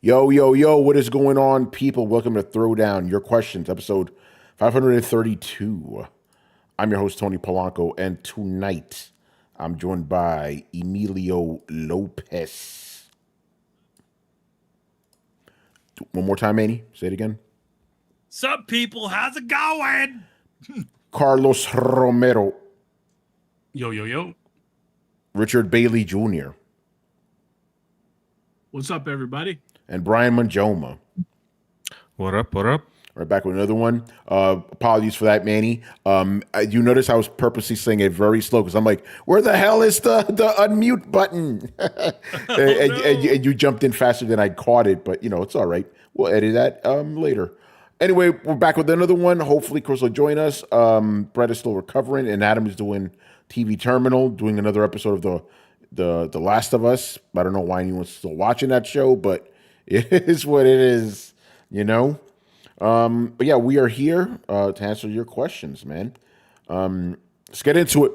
Yo, yo, yo, what is going on, people? Welcome to Throwdown Your Questions, episode 532. I'm your host, Tony Polanco, and tonight I'm joined by Emilio Lopez. One more time, Manny. Say it again. Sup, people? How's it going? Carlos Romero. Yo, yo, yo. Richard Bailey Jr. What's up, everybody? And Brian Manjoma. What up? What up? Right back with another one. Apologies for that, Manny. You notice I was purposely saying it very slow because I'm like, where the hell is the unmute button? And you jumped in faster than I caught it, but it's all right. We'll edit that later. Anyway, we're back with another one. Hopefully, Chris will join us. Brett is still recovering, and Adam is doing TV Terminal, doing another episode of the Last of Us. I don't know why anyone's still watching that show, but it is what it is, But yeah, we are here to answer your questions, man. Let's get into it.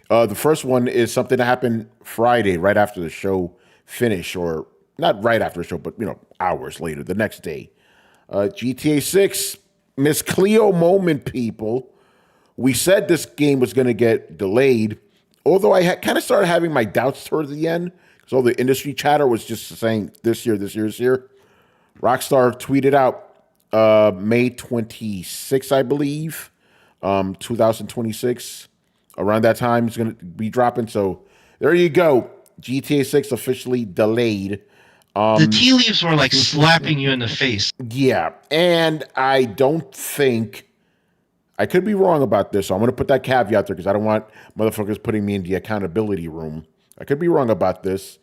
The first one is something that happened Friday, right after the show finished, or not right after the show, but hours later, the next day. GTA 6, Miss Cleo moment, people. We said this game was going to get delayed, although I kind of started having my doubts towards the end because all the industry chatter was just saying this year. Rockstar tweeted out May 26th, I believe, 2026. Around that time, it's going to be dropping. So there you go. GTA 6 officially delayed. The tea leaves were like slapping you in the face. Yeah, and I don't think... I could be wrong about this, so I'm going to put that caveat there because I don't want motherfuckers putting me in the accountability room. I could be wrong about this,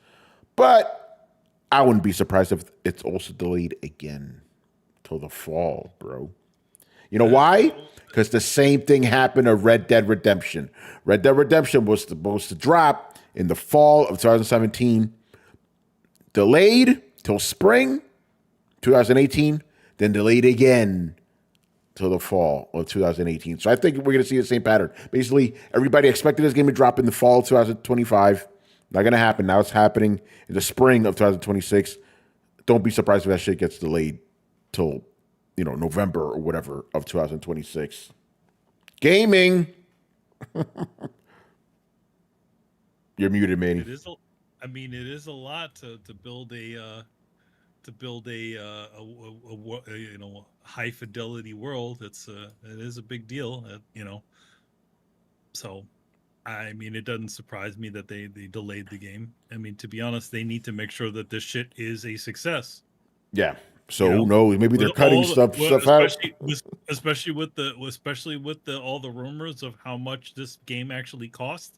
but I wouldn't be surprised if it's also delayed again till the fall, bro. You know why? Because the same thing happened to Red Dead Redemption. Red Dead Redemption was supposed to drop in the fall of 2017, delayed till spring 2018, then delayed again till the fall of 2018. So I think we're going to see the same pattern. Basically, everybody expected this game to drop in the fall of 2025. Not going to happen. Now it's happening in the spring of 2026. Don't be surprised if that shit gets delayed till, November or whatever of 2026. Gaming. You're muted, Manny. It is a lot to build a high fidelity world. It is a big deal, So, it doesn't surprise me that they delayed the game. To be honest, they need to make sure that this shit is a success. Yeah. So who knows? Maybe they're cutting stuff out. Especially with all the rumors of how much this game actually cost.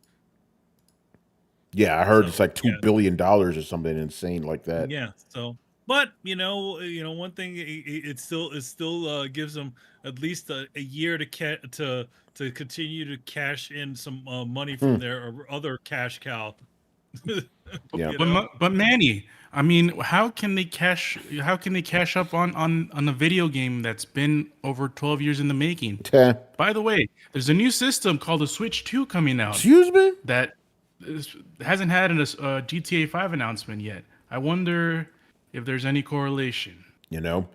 Yeah, I heard it's like $2 billion or something insane like that. Yeah. So. But one thing it still gives them at least a year to continue to cash in some money from their other cash cow. Yeah, but Manny, how can they cash up on a video game that's been over 12 years in the making? By the way, there's a new system called the Switch 2 coming out. Excuse me? That hasn't had a GTA 5 announcement yet. I wonder if there's any correlation. But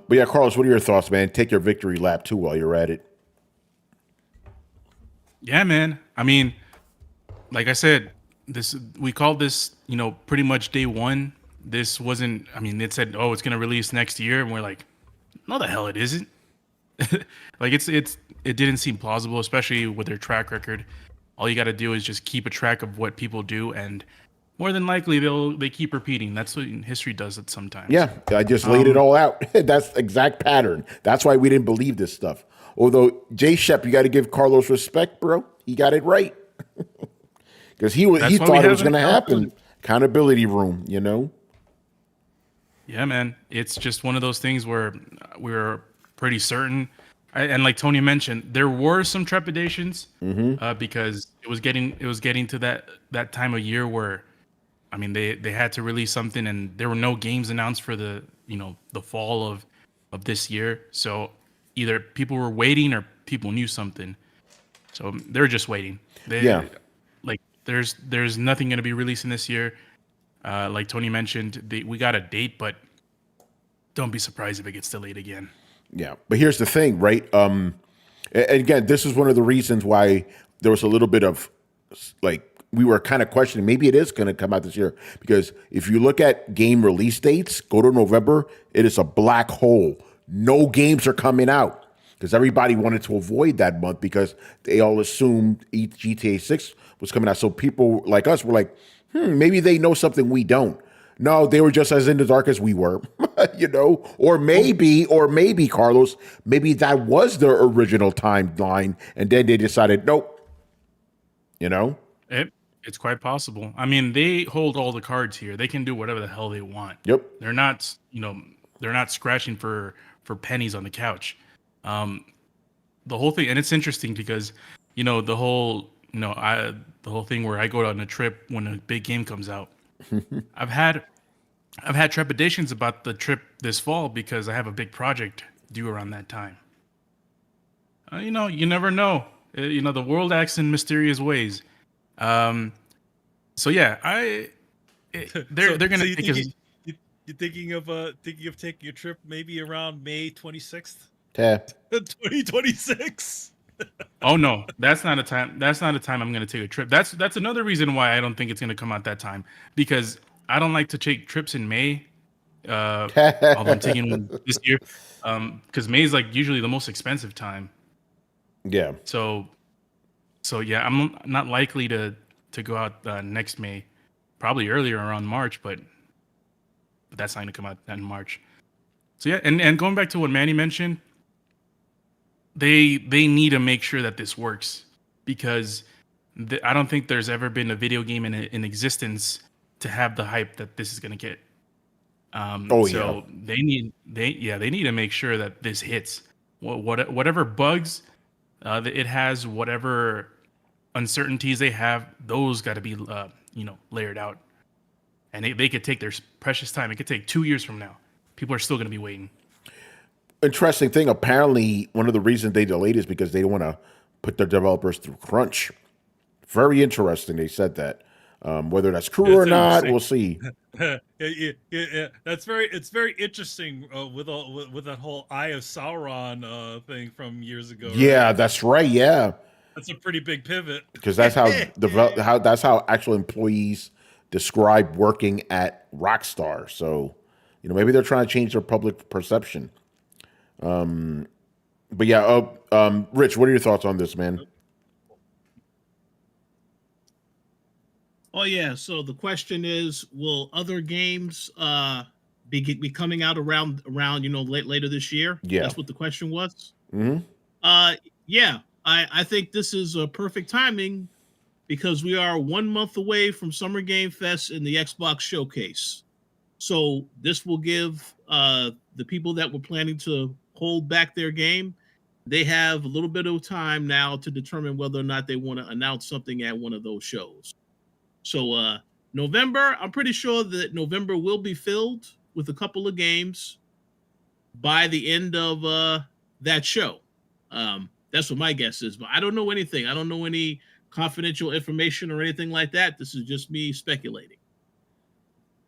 yeah, Carlos, what are your thoughts, man? Take your victory lap too while you're at it. Yeah, man. Like I said, we called this, pretty much day one. This wasn't. It said, "Oh, it's gonna release next year," and we're like, "No, the hell it isn't." Like it didn't seem plausible, especially with their track record. All you got to do is just keep a track of what people do, and more than likely they keep repeating. That's what history does it sometimes. Yeah, I just laid it all out. That's the exact pattern. That's why we didn't believe this stuff. Although Jay Shep, you got to give Carlos respect, bro. He got it right because he thought it was going to happen. Accountability room, Yeah, man. It's just one of those things where we were pretty certain. And like Tony mentioned, there were some trepidations because it was getting to that time of year where, they had to release something, and there were no games announced for the fall of this year. So either people were waiting or people knew something. So they're just waiting. There's nothing going to be releasing this year. Like Tony mentioned, we got a date, but don't be surprised if it gets delayed again. Yeah, but here's the thing, right? And again, this is one of the reasons why there was a little bit of like we were kind of questioning maybe it is going to come out this year, because if you look at game release dates, go to November, it is a black hole. No games are coming out because everybody wanted to avoid that month because they all assumed GTA 6 was coming out. So people like us were like, maybe they know something we don't. No, they were just as in the dark as we were, or maybe Carlos, maybe that was their original timeline, and then they decided, nope, It's quite possible. I mean, they hold all the cards here. They can do whatever the hell they want. Yep. They're not, they're not scratching for pennies on the couch. The whole thing, and it's interesting because, the whole thing where I go on a trip when a big game comes out. I've had trepidations about the trip this fall because I have a big project due around that time. You never know. The world acts in mysterious ways. So yeah, they're gonna you take us. You're thinking of taking a trip maybe around May 26th, Yeah. 2026. Oh no, that's not a time. That's not a time I'm gonna take a trip. That's another reason why I don't think it's gonna come out that time, because I don't like to take trips in May. Although I'm taking one this year, because May is like usually the most expensive time. Yeah. So yeah, I'm not likely to go out next May, probably earlier around March, but that's not gonna come out in March. So yeah, and going back to what Manny mentioned, they need to make sure that this works, because I don't think there's ever been a video game in existence to have the hype that this is gonna get. So they need to make sure that this hits. Whatever bugs that it has, whatever uncertainties they have, those got to be layered out, and they could take their precious time. It could take 2 years from now. People are still going to be waiting. Interesting thing. Apparently, one of the reasons they delayed is because they don't want to put their developers through crunch. Very interesting. They said that. Whether that's true or not, we'll see. Yeah. It's very interesting with that whole Eye of Sauron thing from years ago. Yeah, right? that's right. Yeah, that's a pretty big pivot, because that's how actual employees describe working at Rockstar. So, maybe they're trying to change their public perception. But yeah, Rich, what are your thoughts on this, man? Oh yeah. So the question is, will other games be coming out around later this year? Yeah, that's what the question was. Mm-hmm. Yeah. I think this is a perfect timing because we are 1 month away from Summer Game Fest and the Xbox Showcase. So this will give the people that were planning to hold back their game, they have a little bit of time now to determine whether or not they want to announce something at one of those shows. So November, I'm pretty sure that November will be filled with a couple of games by the end of that show. That's what my guess is, but I don't know anything. I don't know any confidential information or anything like that. This is just me speculating.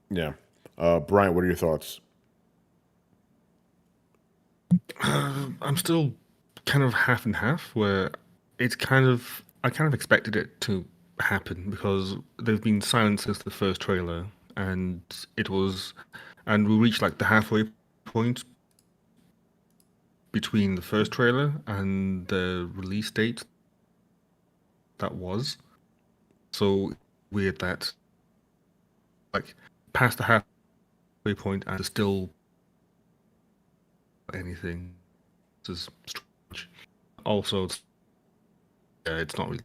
Yeah. Brian, what are your thoughts? I'm still kind of half and half, where I kind of expected it to happen because they've been silent since the first trailer, and we reached like the halfway point between the first trailer and the release date. That was so weird that like past the halfway point and still anything. This is strange. Also, it's not really.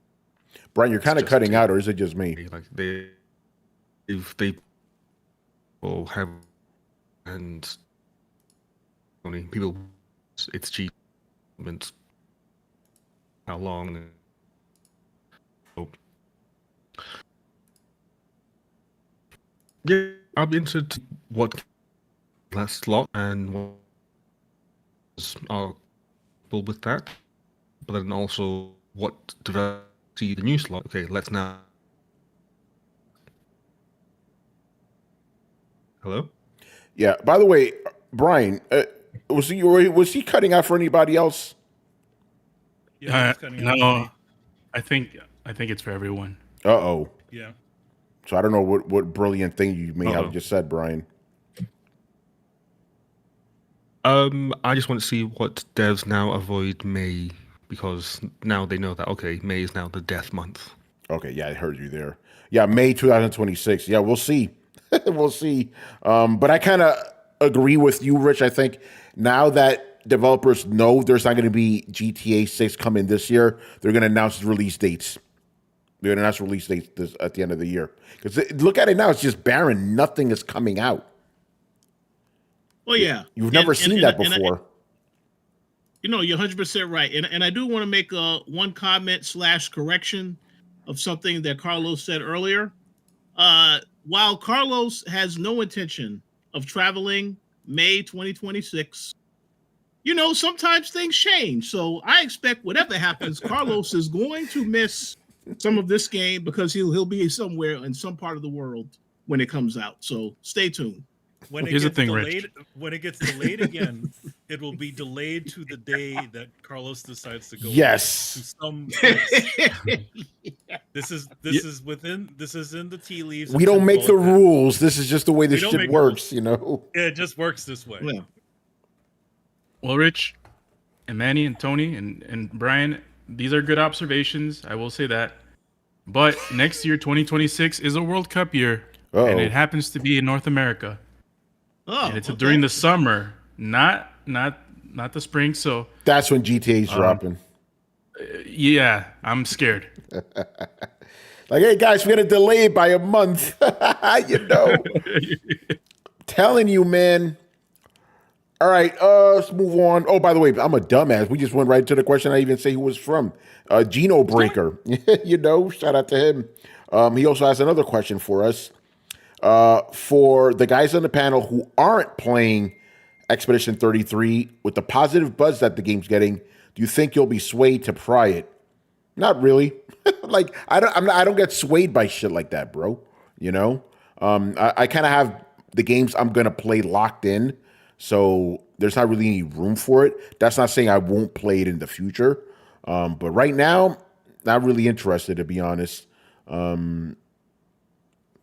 Brian, you're kind of cutting out, or is it just me? Like they will have, and only people. It's cheap. How long? So, yeah, I'll be interested to what last slot and what are with that, but then also what develop see the new slot. Okay, let's now. Hello? Yeah. By the way, Brian, was he cutting out for anybody else? Yeah, it's cutting out for no, me. I think it's for everyone. Uh-oh. Yeah. So I don't know what brilliant thing you may have Uh-oh. just said, Brian. I just want to see what devs now avoid May, because now they know that, okay, May is now the death month. Okay, yeah, I heard you there. Yeah, May 2026. Yeah, we'll see. We'll see. But I kind of agree with you, Rich. I think now that developers know there's not going to be GTA 6 coming this year, they're going to announce release dates. They're going to announce release dates at the end of the year. Because look at it now, it's just barren. Nothing is coming out. Well, yeah. You've never seen that before. You're 100% right. And I do want to make one comment / correction of something that Carlos said earlier. While Carlos has no intention of traveling May 2026, sometimes things change. So I expect whatever happens, Carlos is going to miss some of this game because he'll be somewhere in some part of the world when it comes out. So stay tuned. When it Here's the gets thing, delayed, Rich. when it gets delayed again, it will be delayed to the day that Carlos decides to go. Yes. To some place. This is in the tea leaves. We don't make the rules. This is just the way this We don't shit make works, Yeah, it just works this way. Yeah. Well, Rich, and Manny, and Tony, and Brian, these are good observations. I will say that. But next year, 2026, is a World Cup year, and it happens to be in North America. Oh, And it's during the summer, not the spring. So that's when GTA's dropping. yeah, I'm scared. Like, hey guys, we're gonna delay it by a month. Telling you, man. All right, let's move on. Oh, by the way, I'm a dumbass. We just went right to the question. I even say who was from. Geno Breaker. Shout out to him. He also has another question for us. For the guys on the panel who aren't playing Expedition 33, with the positive buzz that the game's getting, do you think you'll be swayed to pry it? Not really. Like I don't get swayed by shit like that, bro. I kind of have the games I'm gonna play locked in, so there's not really any room for it. That's not saying I won't play it in the future, but right now, not really interested, to be honest.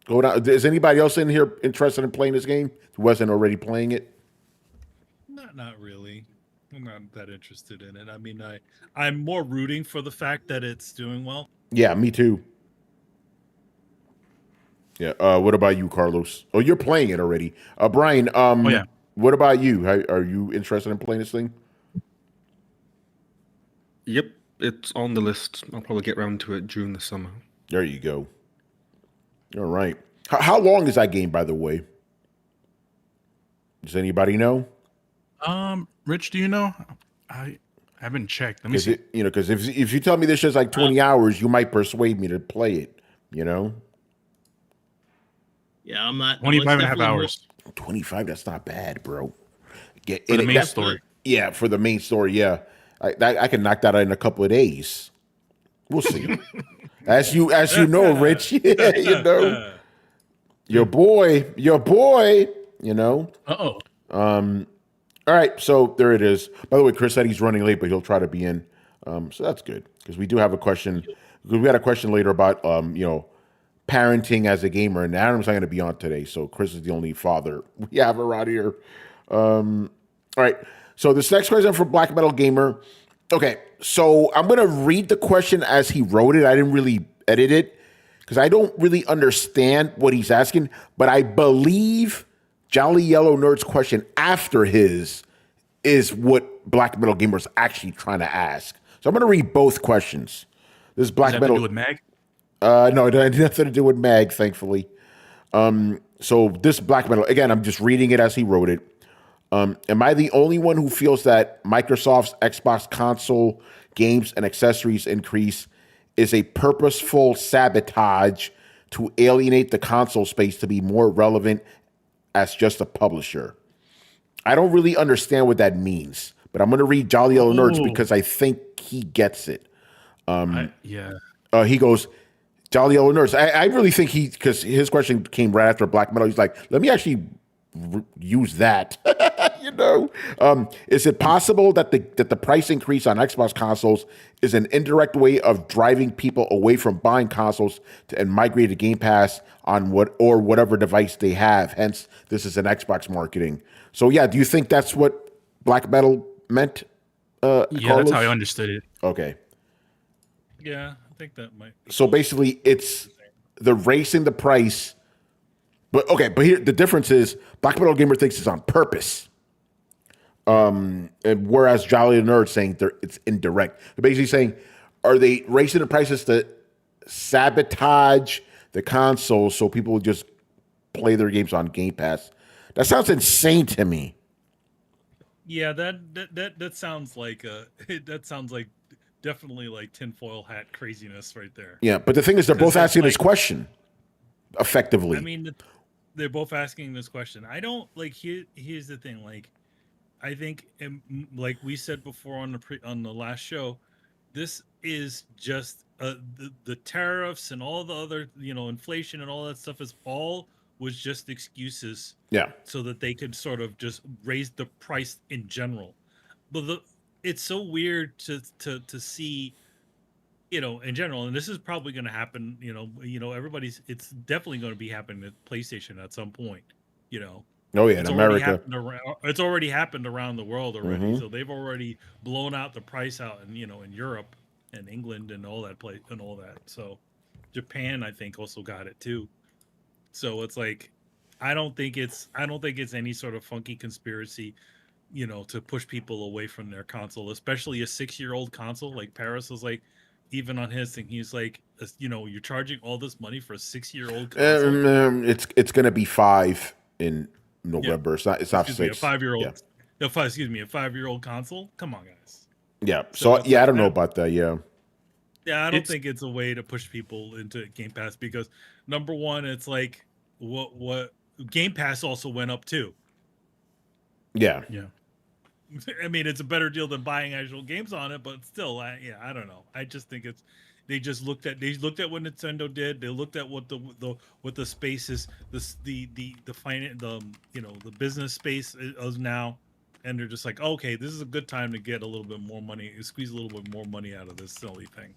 Go down. Is anybody else in here interested in playing this game who wasn't already playing it? Not really. I'm not that interested in it. I mean, I'm more rooting for the fact that it's doing well. Yeah, me too. Yeah. What about you, Carlos? Oh, you're playing it already. Brian. Yeah. What about you? Are you interested in playing this thing? Yep, it's on the list. I'll probably get around to it during the summer. There you go. All right. How long is that game, by the way? Does anybody know? Rich, do you know? I haven't checked. Let me see. Because if you tell me this shit's like 20 hours, you might persuade me to play it. Yeah, I'm not. 25 and a half hours. 25. That's not bad, bro. For the main story. Yeah, for the main story. Yeah, I can knock that out in a couple of days. We'll see. As you know, Rich. Your boy. Uh-oh. All right, so there it is. By the way, Chris said he's running late, but he'll try to be in. So that's good, because we do have a question. We had a question later about parenting as a gamer, and Adam's not going to be on today, so Chris is the only father we have around here. All right, so this next question from Black Metal Gamer. Okay, so I'm going to read the question as he wrote it. I didn't really edit it because I don't really understand what he's asking, but I believe Jolly Yellow Nerd's question after his is what Black Metal Gamer is actually trying to ask. So I'm going to read both questions. This is Black Metal. Does that have to do No, with Mag? it had nothing to do with Mag, thankfully. So this Black Metal, again, I'm just reading it as he wrote it. Am I the only one who feels that Microsoft's Xbox console games and accessories increase is a purposeful sabotage to alienate the console space to be more relevant as just a publisher? I don't really understand what that means, but I'm going to read Jolly Yellow Nerds because I think he gets it. He goes, Jolly Yellow Nerds. I really think because his question came right after Black Metal. He's like, let me actually use that. no. Is it possible that the price increase on Xbox consoles is an indirect way of driving people away from buying consoles and migrate to Game Pass on whatever device they have? Hence, this is an Xbox marketing. So yeah, do you think that's what Black Metal meant? Yeah, Carlos? that's how I understood it. Okay. Yeah, I think that might be So basically, it's the raising the price. But here the difference is Black Metal Gamer thinks it's on purpose. And whereas Jolly the Nerd saying it's indirect. They're basically saying, are they raising the prices to sabotage the console so people will just play their games on Game Pass? That sounds insane to me. Yeah, that sounds like that sounds like definitely like tinfoil hat craziness right there. Yeah, but the thing is, they're both asking this like- question effectively. I mean, they're both asking this question. I don't like. Here's the thing. Like, I think, like we said before on the last show, this is just the tariffs and all the other, inflation and all that stuff was just excuses. Yeah. So that they could sort of just raise the price in general. But it's so weird to see, in general, and this is probably going to happen. It's definitely going to be happening at PlayStation at some point. Oh yeah, in America. It's already happened around the world already. Mhm. So they've already blown out the price out, in Europe and England and all that place and all that. So Japan, I think, also got it too. So it's like, I don't think it's any sort of funky conspiracy, to push people away from their console, especially a 6-year-old console. Like Paris was like, even on his thing, he's like, you're charging all this money for a 6-year-old console. It's going to be 5 in November. Yeah. It's not 6. A 5-year-old. Yeah. A 5-year-old console. Come on, guys. Yeah. So yeah, I don't know about that. Yeah. Yeah, I don't think it's a way to push people into Game Pass because number one, it's like what Game Pass also went up too. Yeah. Yeah. I mean, it's a better deal than buying actual games on it, but still, I don't know. I just think they looked at what Nintendo did. They looked at what the space is, the business space is now, and they're just like, okay, this is a good time to get a little bit more money, squeeze a little bit more money out of this silly thing.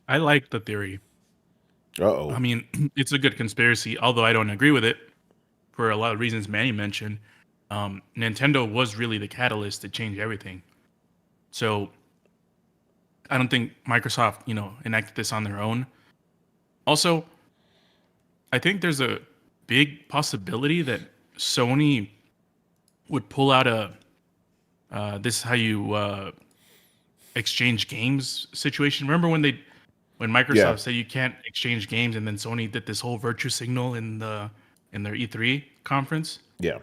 I like the theory. Uh-oh. I mean, it's a good conspiracy, although I don't agree with it for a lot of reasons Manny mentioned. Nintendo was really the catalyst to change everything. So I don't think Microsoft, enacted this on their own. Also, I think there's a big possibility that Sony would pull out this is how you exchange games situation. Remember when Microsoft said you can't exchange games, and then Sony did this whole virtue signal in their E3 conference? Yeah.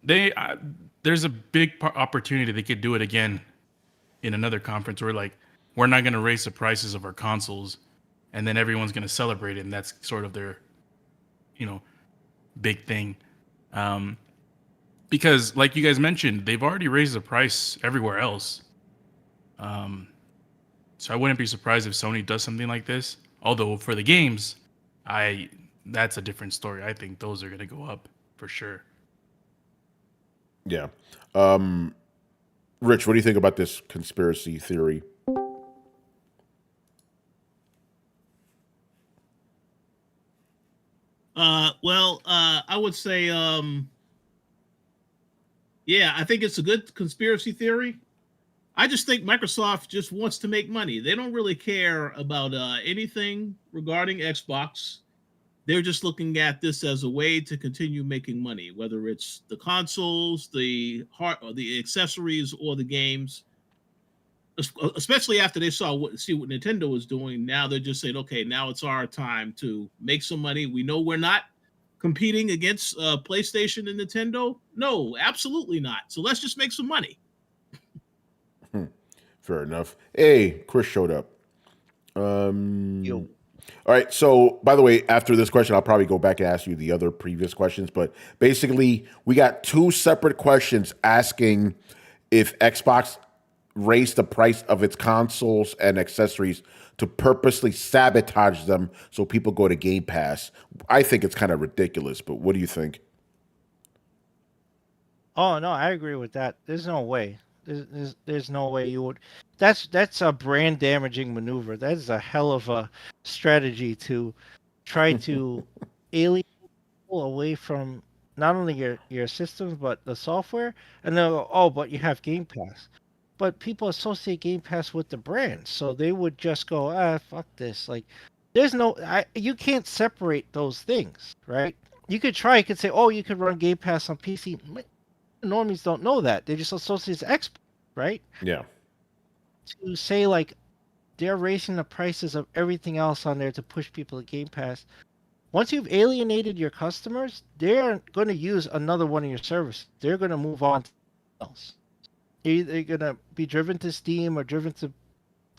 There's a big opportunity they could do it again in another conference where like we're not going to raise the prices of our consoles, and then everyone's going to celebrate it, and that's sort of their big thing. Because like you guys mentioned, they've already raised the price everywhere else. So I wouldn't be surprised if Sony does something like this. Although for the games, that's a different story. I think those are going to go up for sure. Yeah. Rich, what do you think about this conspiracy theory? I would say, yeah, I think it's a good conspiracy theory. I just think Microsoft just wants to make money. They don't really care about anything regarding Xbox. They're just looking at this as a way to continue making money, whether it's the consoles, the accessories, or the games. Especially after they see what Nintendo was doing, now they're just saying, okay, now it's our time to make some money. We know we're not competing against PlayStation and Nintendo. No, absolutely not. So let's just make some money. Fair enough. Hey, Chris showed up. Yo. All right. So, by the way, after this question, I'll probably go back and ask you the other previous questions. But basically, we got 2 separate questions asking if Xbox raised the price of its consoles and accessories to purposely sabotage them so people go to Game Pass. I think it's kind of ridiculous, but what do you think? Oh no, I agree with that. There's no way. There's no way you would. That's a brand damaging maneuver. That is a hell of a strategy to try to alienate people away from not only your systems but the software. And they'll go, oh, but you have Game Pass. But people associate Game Pass with the brand, so they would just go, fuck this. Like, there's no, you can't separate those things, right? You could try. You could say, oh, you could run Game Pass on PC. Normies don't know that. They just associate as Xbox, right? Yeah. To say like they're raising the prices of everything else on there to push people to Game Pass. Once you've alienated your customers, they're going to use another one of your services. They're going to move on to something else. They're going to be driven to Steam or driven to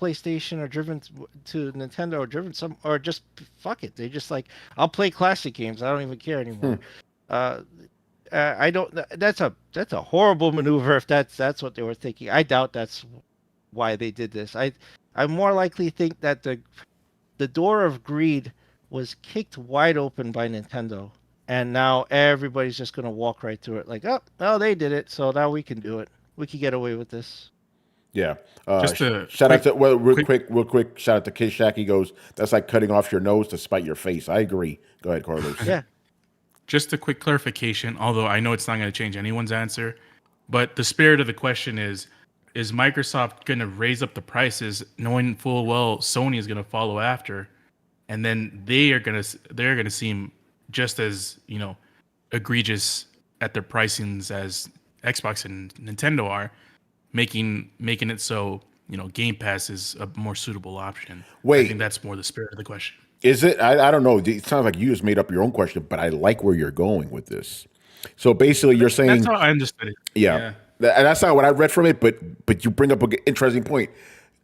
PlayStation or driven to Nintendo or driven or just fuck it. They just like, I'll play classic games. I don't even care anymore. I don't. That's a horrible maneuver if that's what they were thinking. I doubt that's why they did this. I more likely think that the door of greed was kicked wide open by Nintendo, and now everybody's just gonna walk right through it. Like, oh, they did it, so now we can do it. We can get away with this. Yeah. Just a shout out to real quick. Shout out to Kid Shaq. He goes, "That's like cutting off your nose to spite your face." I agree. Go ahead, Carlos. Yeah. Just a quick clarification, although I know it's not going to change anyone's answer, but the spirit of the question is Microsoft going to raise up the prices knowing full well Sony is going to follow after, and then they're going to seem just as, egregious at their pricings as Xbox and Nintendo are, making it so, Game Pass is a more suitable option. Wait. I think that's more the spirit of the question. Is it? I don't know. It sounds like you just made up your own question, but I like where you're going with this. So basically, you're saying That's how I understood it. Yeah. And that's not what I read from it, but you bring up an interesting point.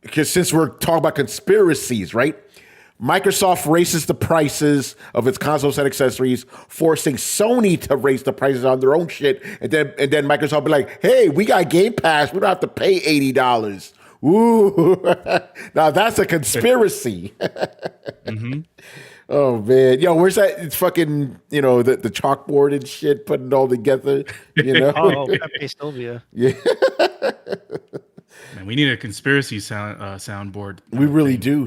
Because since we're talking about conspiracies, right? Microsoft raises the prices of its consoles and accessories, forcing Sony to raise the prices on their own shit, and then Microsoft will be like, "Hey, we got Game Pass. We don't have to pay $80." Ooh, now that's a conspiracy. Mm-hmm. Oh man, yo, where's that? It's fucking, the chalkboard and shit, putting it all together. Oh, Pepe Sylvia. Yeah. Man, we need a conspiracy soundboard. We really do,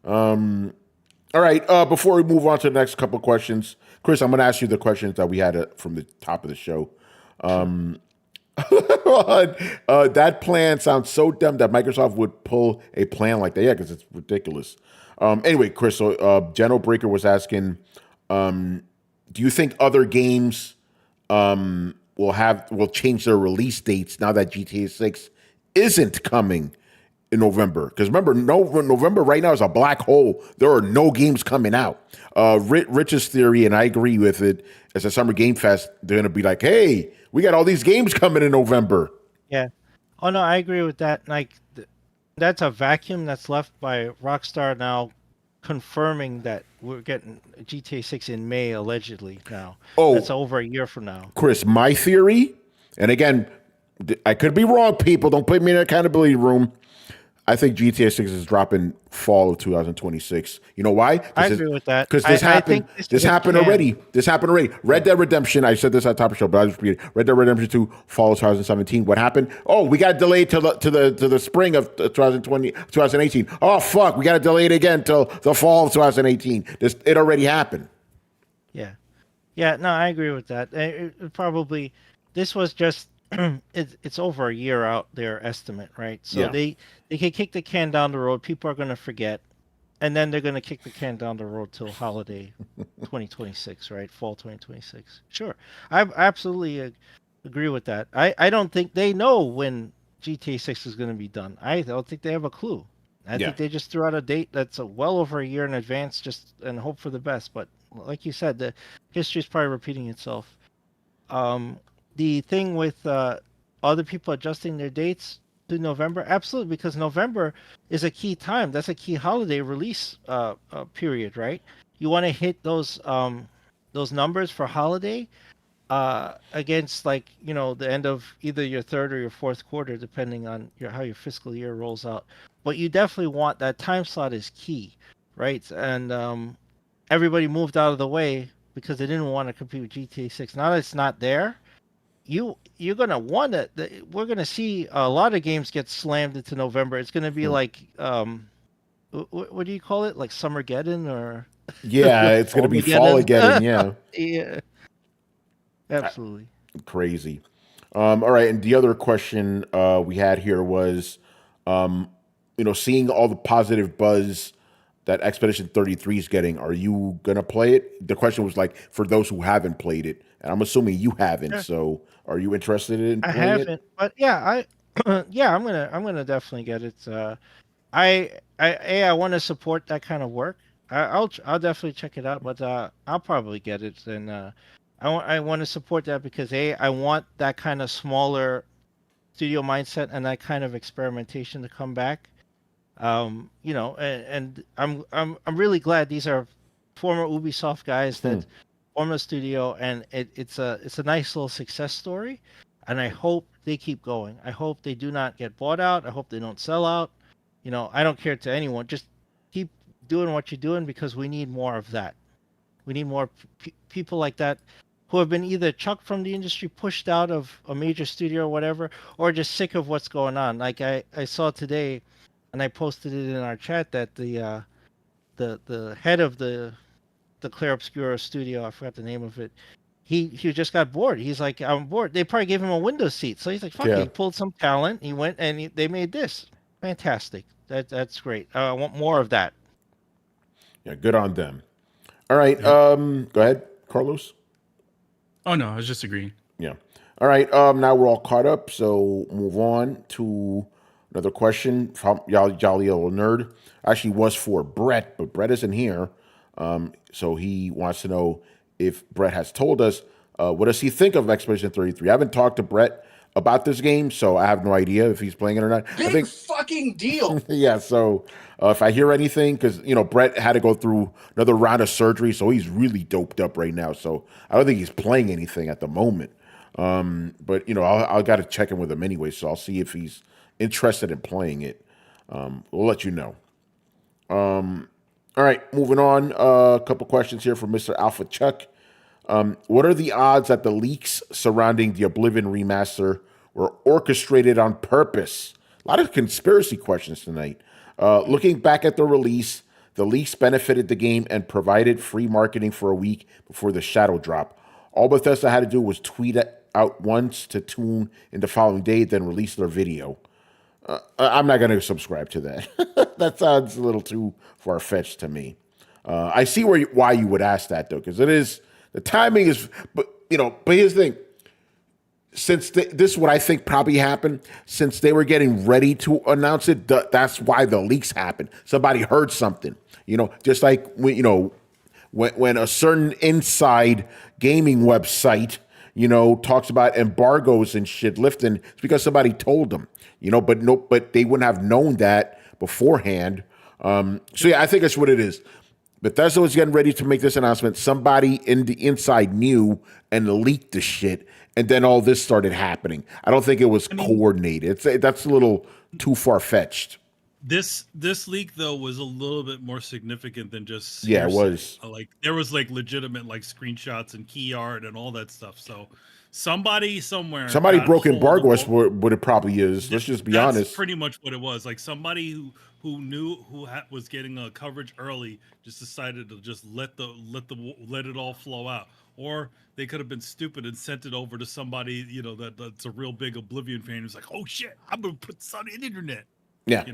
All right. Before we move on to the next couple of questions, Chris, I'm going to ask you the questions that we had from the top of the show. That plan sounds so dumb that Microsoft would pull a plan like that. Yeah, because it's ridiculous. Anyway, Chris, so General Breaker was asking, do you think other games will change their release dates now that GTA 6 isn't coming in November? Because remember, November right now is a black hole. There are no games coming out. Rich's theory, and I agree with it, as a Summer Game Fest, they're going to be like, hey, we got all these games coming in November. Yeah. Oh, no, I agree with that. Like, that's a vacuum that's left by Rockstar now confirming that we're getting GTA 6 in May, allegedly, now. Oh. That's over a year from now. Chris, my theory, and again, I could be wrong, people. Don't put me in an accountability room. I think GTA 6 is dropping fall of 2026. You know why? I agree with that. Because this happened. This happened already. Red Dead Redemption. I said this at the top of the show, but I'll just repeat it. Red Dead Redemption 2, fall of 2017. What happened? Oh, we got delayed to the spring of 2018. Oh fuck, we got to delay it again till the fall of 2018. It already happened. Yeah. No, I agree with that. It probably, this was just. It's over a year out, their estimate, right? So Yeah. they can kick the can down the road. People are going to forget, and then they're going to kick the can down the road till holiday 2026, right? Fall 2026. Sure, I absolutely agree with that. I don't think they know when GTA 6 is going to be done. I don't think they have a clue. I think they just threw out a date that's well over a year in advance, just and hope for the best. But like you said, the history is probably repeating itself. The thing with other people adjusting their dates to November, absolutely, because November is a key time. That's a key holiday release period, right? You want to hit those numbers for holiday against, like, the end of either your third or your fourth quarter, depending on how your fiscal year rolls out. But you definitely want that time slot is key, right? And everybody moved out of the way because they didn't want to compete with GTA 6. Now that it's not there, you're gonna want to. We're gonna see a lot of games get slammed into November. It's gonna be like what do you call it? Like Summergeddon or Yeah, it's going to be Fallmageddon? Fallageddon. Yeah, Yeah, absolutely. crazy. All right, and the other question we had here was, seeing all the positive buzz that Expedition 33 is getting, are you gonna play it? The question was like for those who haven't played it, and I'm assuming you haven't. Yeah. So, are you interested in I playing haven't, it? but yeah, yeah, I'm gonna definitely get it. I want to support that kind of work. I'll definitely check it out, but I'll probably get it. And I want to support that because I want that kind of smaller studio mindset and that kind of experimentation to come back. And I'm really glad these are former Ubisoft guys that form a studio, and it's a nice little success story. And I hope they keep going. I hope they do not get bought out. I hope they don't sell out. I don't care to anyone. Just keep doing what you're doing because we need more of that. We need more people like that who have been either chucked from the industry, pushed out of a major studio or whatever, or just sick of what's going on. Like I saw today, and I posted it in our chat that the head of the Clair Obscura studio, I forgot the name of it, he just got bored. He's like, I'm bored. They probably gave him a window seat. So he's like, fuck it. He pulled some talent. He went and they made this. Fantastic. That's great. I want more of that. Yeah, good on them. All right. Go ahead, Carlos. Oh no, I was just agreeing. Yeah. All right. Now we're all caught up, so move on to another question from Jolly Old Nerd. Actually, was for Brett, but Brett isn't here. So he wants to know if Brett has told us what does he think of Expedition 33. I haven't talked to Brett about this game, so I have no idea if he's playing it or not. Big fucking deal. Yeah, so if I hear anything, because Brett had to go through another round of surgery, so he's really doped up right now. So I don't think he's playing anything at the moment. But I'll got to check in with him anyway, so I'll see if he's interested in playing it. We'll let you know. All right, moving on. A couple questions here from Mr. Alpha Chuck. What are the odds that the leaks surrounding the Oblivion remaster were orchestrated on purpose? A lot of conspiracy questions tonight. Looking back at the release, the leaks benefited the game and provided free marketing for a week before the shadow drop. All Bethesda had to do was tweet it out once to tune in the following day, then release their video. I'm not going to subscribe to that. That sounds a little too far-fetched to me. I see why you would ask that, though, because it is... The timing is, but here's the thing. Since this is what I think probably happened, since they were getting ready to announce it, that's why the leaks happened. Somebody heard something, just like when a certain inside gaming website, talks about embargoes and shit lifting, it's because somebody told them, but they wouldn't have known that beforehand. So yeah, I think that's what it is. Bethesda was getting ready to make this announcement. Somebody in the inside knew and leaked the shit, and then all this started happening. I don't think it was coordinated. That's a little too far-fetched. This leak though was a little bit more significant than just it was there was legitimate screenshots and key art and all that stuff. So somebody somewhere broke embargo. What it probably is. Let's just be honest. That's pretty much what it was. Like somebody who knew was getting coverage early just decided to just let it all flow out. Or they could have been stupid and sent it over to somebody that's a real big Oblivion fan who's like, oh shit, I'm gonna put this on the internet. Yeah.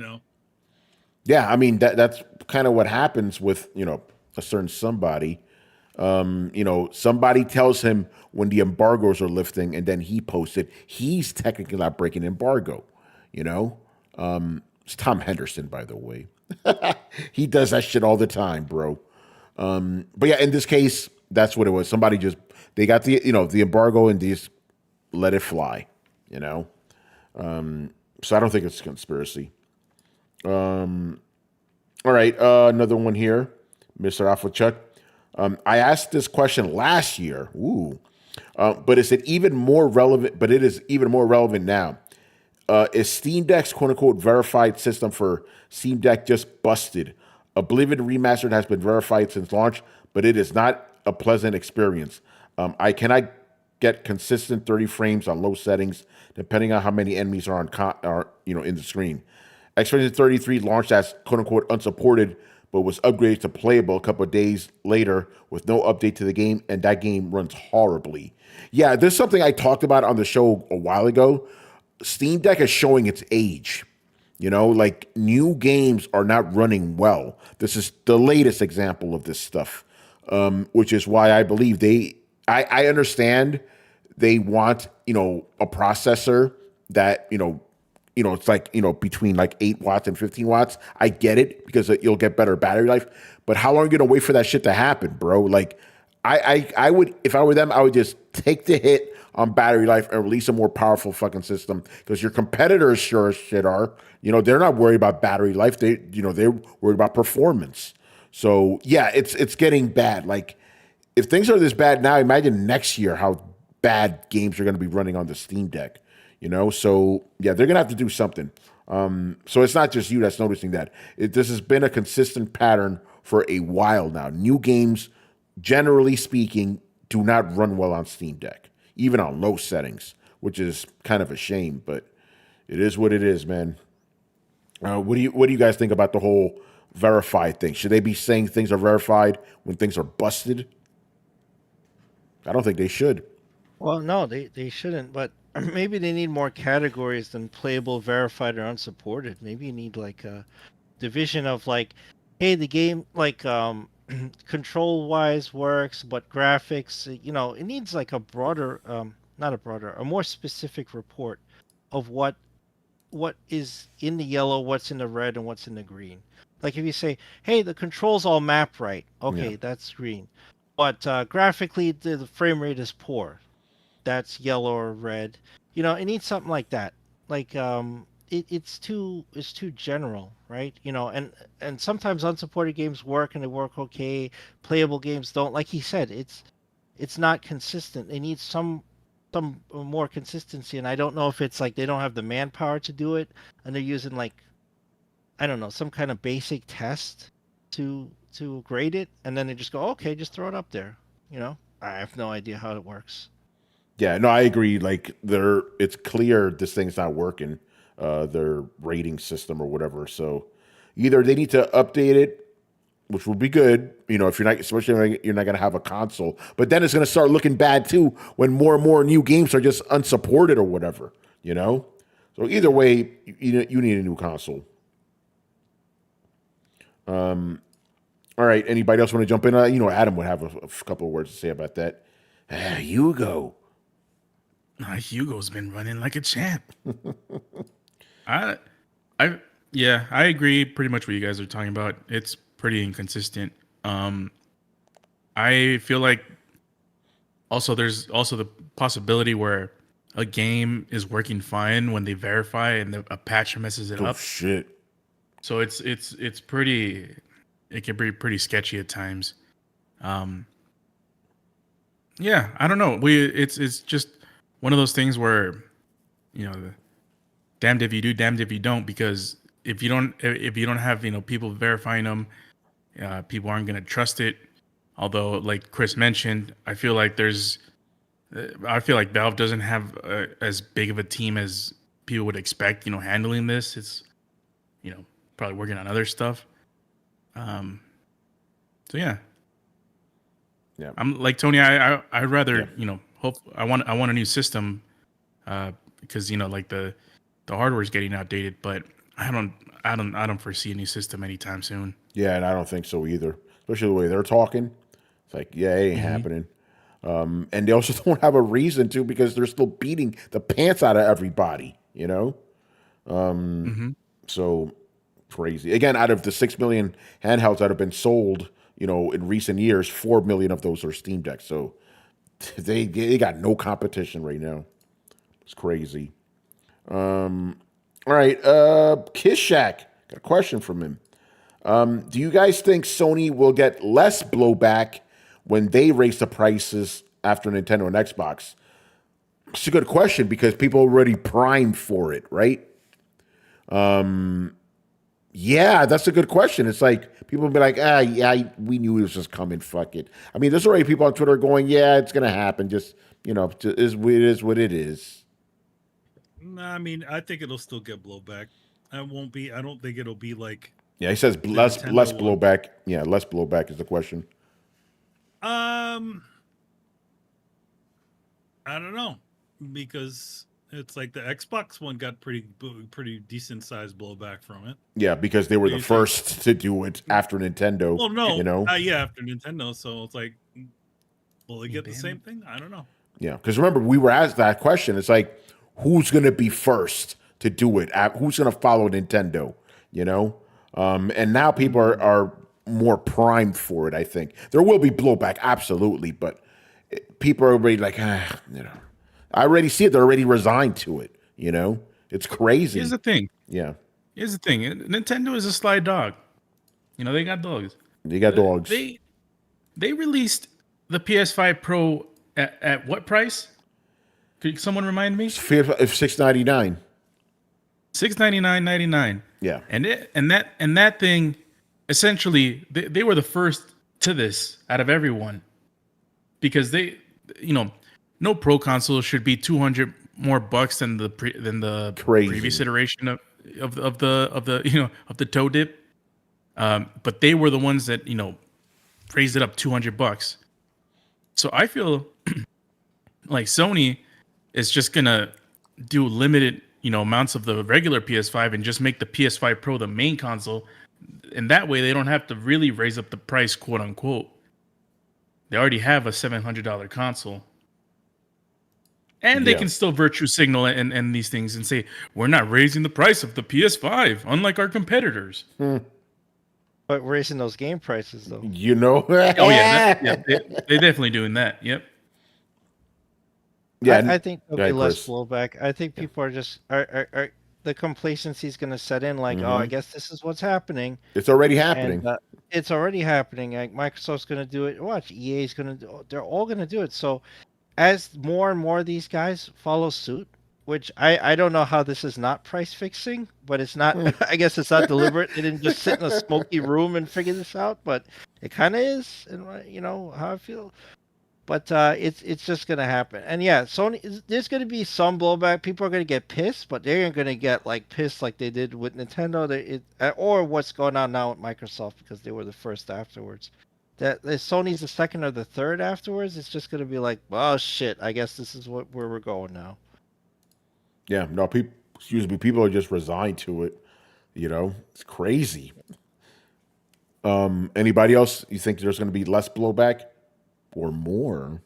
Yeah, I mean that's kind of what happens with a certain somebody. Somebody tells him when the embargoes are lifting, and then he posts it. He's technically not breaking embargo. It's Tom Henderson, by the way. He does that shit all the time, bro. But yeah, in this case, that's what it was. Somebody they got the the embargo and they just let it fly. So I don't think it's a conspiracy. All right, another one here, Mr. Alpha Chuck. I asked this question last year. But is it even more relevant? But it is even more relevant now. Is Steam Deck's quote-unquote verified system for Steam Deck just busted? Oblivion Remastered has been verified since launch, but it is not a pleasant experience. I cannot get consistent 30 frames on low settings, depending on how many enemies are in the screen. Xbox 33 launched as "quote unquote" unsupported, but was upgraded to playable a couple of days later with no update to the game, and that game runs horribly. Yeah, there's something I talked about on the show a while ago. Steam Deck is showing its age. Like new games are not running well. This is the latest example of this stuff, which is why I believe I understand they want, a processor that, it's like, between like 8 watts and 15 watts. I get it because you'll get better battery life. But how long are you going to wait for that shit to happen, bro? Like, I would, if I were them, I would just take the hit on battery life and release a more powerful fucking system, because your competitors sure as shit are. They're not worried about battery life. They're worried about performance. So yeah, it's getting bad. Like, if things are this bad now, imagine next year how bad games are going to be running on the Steam Deck. So yeah, they're gonna have to do something. So it's not just you that's noticing that. This has been a consistent pattern for a while now. New games, generally speaking, do not run well on Steam Deck, even on low settings, which is kind of a shame, but it is what it is, man. What do you guys think about the whole verified thing? Should they be saying things are verified when things are busted? I don't think they should. Well, no, they shouldn't, but maybe they need more categories than playable, verified, or unsupported. Maybe you need like a division of like, hey, the game like control wise works, but graphics, it needs like a broader, a more specific report of what is in the yellow, what's in the red, and what's in the green. Like if you say, hey, the controls all map right, okay, that's green, but graphically the frame rate is poor, that's yellow or red. It needs something like that. Like it's too general, right? And sometimes unsupported games work and they work okay. Playable games don't. Like he said, it's not consistent. They need some more consistency, and I don't know if it's like they don't have the manpower to do it, and they're using like, I don't know, some kind of basic test to grade it, and then they just go, okay, just throw it up there. I have no idea how it works. Yeah, no, I agree. Like, it's clear this thing's not working, their rating system or whatever. So either they need to update it, which would be good, if you're not, especially when you're not going to have a console. But then it's going to start looking bad too when more and more new games are just unsupported or whatever. So either way, you need a new console. All right. Anybody else want to jump in? Adam would have a couple of words to say about that. Hugo. Hugo's been running like a champ. I agree pretty much what you guys are talking about. It's pretty inconsistent. I feel like also there's also the possibility where a game is working fine when they verify and a patch messes it up. Shit. So it can be pretty sketchy at times. Yeah, I don't know. It's just one of those things where, damned if you do, damned if you don't, because if you don't have, people verifying them, people aren't going to trust it. Although, like Chris mentioned, I feel like Valve doesn't have as big of a team as people would expect, handling this. It's, probably working on other stuff. So yeah. Yeah. I'm like Tony. I'd rather, hope I want a new system, because like the hardware is getting outdated, but I don't foresee a new system anytime soon. Yeah, and I don't think so either. Especially the way they're talking. It's like, yeah, it ain't happening. And they also don't have a reason to, because they're still beating the pants out of everybody, So crazy. Again, out of the 6 million handhelds that have been sold, in recent years, 4 million of those are Steam Decks. So they got no competition right now. It's crazy. All right. Kiss Shack, got a question from him. Do you guys think Sony will get less blowback when they raise the prices after Nintendo and Xbox? It's a good question because people are already primed for it, right? Yeah, that's a good question. It's like people will be like, yeah, we knew it was just coming. Fuck it. I mean, there's already people on Twitter going, yeah, it's gonna happen. Just it is what it is. Nah, I mean, I think it'll still get blowback. I won't be. I don't think it'll be like. Yeah, he says less Nintendo one. blowback. Yeah, less blowback is the question. I don't know, because it's like the Xbox one got pretty decent sized blowback from it. Yeah, because they were What do the you think? first to do it after Nintendo. Well, no, you know. yeah, after Nintendo, so it's like, will they get the same thing? I don't know. Yeah, because remember we were asked that question. It's like, who's going to be first to do it? Who's going to follow Nintendo? You know, and now people are more primed for it. I think there will be blowback, absolutely, but people are already like, I already see it. They're already resigned to it. You know, it's crazy. Here's the thing. Yeah, Here's the thing. Nintendo is a sly dog. They got dogs. they got dogs. They released the PS5 Pro at what price? Could someone remind me? It's $699. $699.99. Yeah, And that thing, essentially, they were the first to this out of everyone, because no pro console should be $200 more bucks than the Crazy. previous iteration of the toe dip. But they were the ones that raised it up $200. So I feel like Sony is just gonna do limited amounts of the regular PS5 and just make the PS5 Pro the main console, and that way they don't have to really raise up the price, quote unquote. They already have a $700 console, and they can still virtue signal and these things and say, we're not raising the price of the PS5 unlike our competitors. But raising those game prices, though. Oh yeah, they're definitely doing that. Yep. Yeah, I think there'll be less Chris. blowback. I think people are just are the complacency is going to set in. Like, oh, I guess this is what's happening. It's already happening. And, it's already happening. Like Microsoft's going to do it. Watch, EA's going to do. They're all going to do it. So, as more and more of these guys follow suit, which I don't know how this is not price fixing, but it's not. I guess it's not deliberate. They didn't just sit in a smoky room and figure this out, but it kind of is. And how I feel. But it's just going to happen. And yeah, Sony, there's going to be some blowback. People are going to get pissed, but they aren't going to get pissed like they did with Nintendo or what's going on now with Microsoft, because they were the first afterwards. That Sony's the second or the third afterwards. It's just going to be like, oh shit, I guess this is where we're going now. Yeah, no, people are just resigned to it. It's crazy. Anybody else? You think there's going to be less blowback? Or more?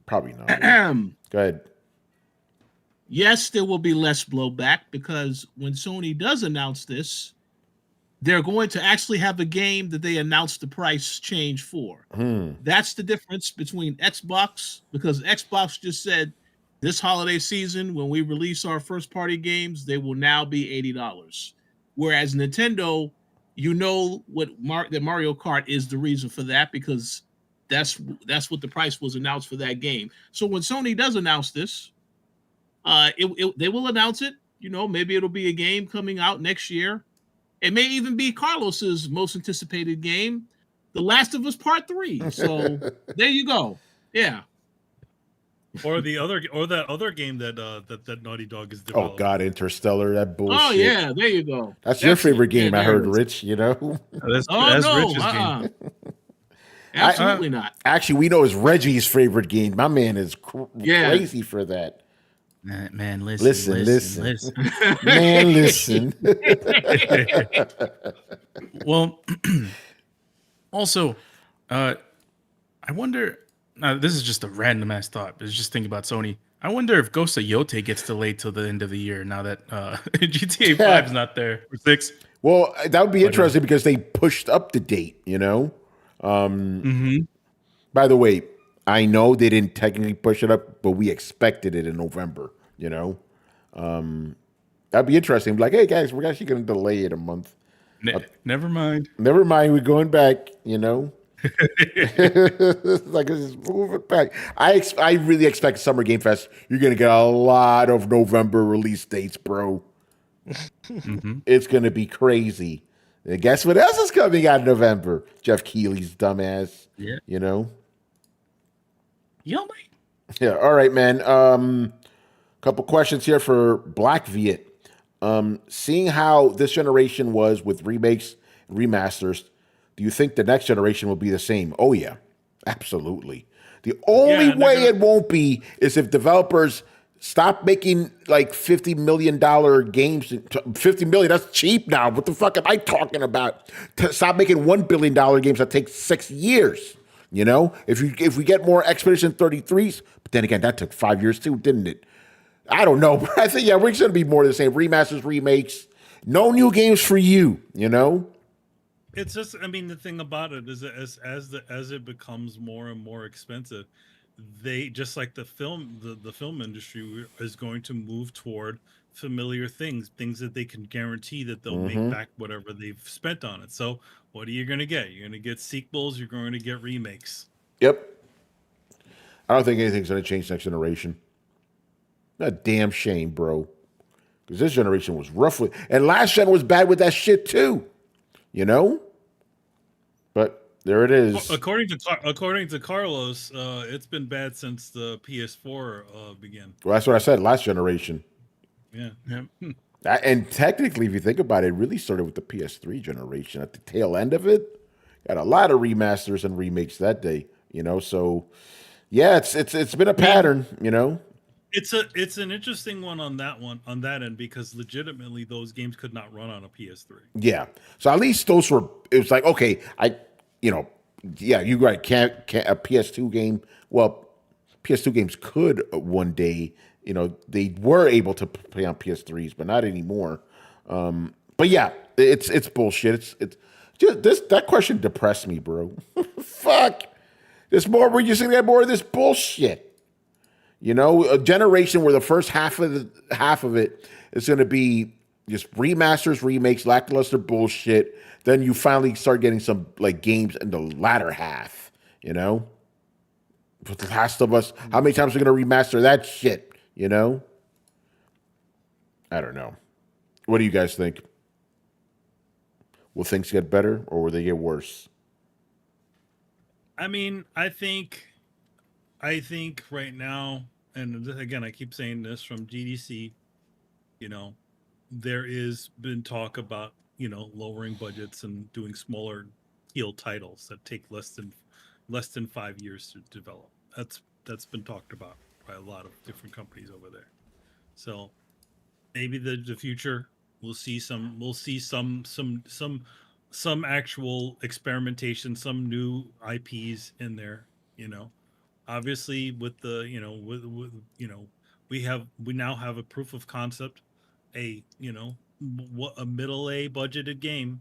Probably not. Go ahead. Yes, there will be less blowback, because when Sony does announce this, they're going to actually have a game that they announce the price change for. That's the difference between Xbox, because Xbox just said this holiday season, when we release our first party games, they will now be $80. Whereas Nintendo, that Mario Kart is the reason for that, because that's what the price was announced for that game. So when Sony does announce this, they will announce it. Maybe it'll be a game coming out next year. It may even be Carlos's most anticipated game, The Last of Us Part 3. So there you go. Yeah. Or that other game that Naughty Dog is developing. Oh God, Interstellar, that bullshit. Oh yeah, there you go. That's your favorite game, yeah, I heard, there it is. Rich. That's no, Rich's game. Absolutely not. Actually, we know it's Reggie's favorite game. My man is crazy for that. Man, Listen. Man, listen. Well, also, I wonder. Now, this is just a random ass thought, but just thinking about Sony. I wonder if Ghost of Yote gets delayed till the end of the year now that GTA 5 is not there for 6. Well, that would be interesting because they pushed up the date. By the way, I know they didn't technically push it up, but we expected it in November. That'd be interesting. Like, hey guys, we're actually going to delay it a month. Never mind. Never mind. We're going back. Like, just move it back. I really expect Summer Game Fest. You're going to get a lot of November release dates, bro. It's going to be crazy. And guess what else is coming out in November? Jeff Keighley's dumbass. Yeah. You know? Yo, mate. Yeah. All right, man. Couple questions here for Black Viet. Seeing how this generation was with remakes and remasters, do you think the next generation will be the same? Oh, yeah. Absolutely. The only way it won't be is if developers stop making like $50 million games. $50 million, that's cheap now. What the fuck am I talking about? Stop making $1 billion games that take 6 years. You know, if we get more Expedition 33s, but then again, that took 5 years too, didn't it? I don't know, but I think we're going to be more of the same. Remasters, remakes, no new games for you. You know. It's just, I mean, the thing about it is that as it becomes more and more expensive, they just like the film industry is going to move toward familiar things that they can guarantee that they'll make back whatever they've spent on it. So what are you going to get? You're going to get sequels. You're going to get remakes. Yep. I don't think anything's going to change next generation. A damn shame, bro. Because this generation was roughly, and last gen was bad with that shit too. You know, but there it is. According to Carlos, it's been bad since the PS4 began. Well, that's what I said. Last generation. Yeah. And technically, if you think about it, it really started with the PS3 generation. At the tail end of it, got a lot of remasters and remakes that day. You know, so yeah, it's been a pattern. You know. It's an interesting one on that end because legitimately those games could not run on a PS3. Yeah, so at least those were. It was like okay, yeah, you're right. Can't a PS2 game? Well, PS2 games could one day. You know, they were able to play on PS3s, but not anymore. But yeah, it's bullshit. It's just that question depressed me, bro. Fuck. There's more. We're just gonna get more of this bullshit. You know, a generation where the first half of it is going to be just remasters, remakes, lackluster bullshit. Then you finally start getting some like games in the latter half. You know, with The Last of Us, how many times are we going to remaster that shit? You know, I don't know. What do you guys think? Will things get better or will they get worse? I mean, I think right now, and again, I keep saying this from GDC, you know, there is been talk about, you know, lowering budgets and doing smaller scale titles that take less than 5 years to develop. That's been talked about by a lot of different companies over there. So maybe the future we'll see some actual experimentation, some new IPs in there, you know. Obviously with the, you know, with you know, we now have a proof of concept, a middle A budgeted game,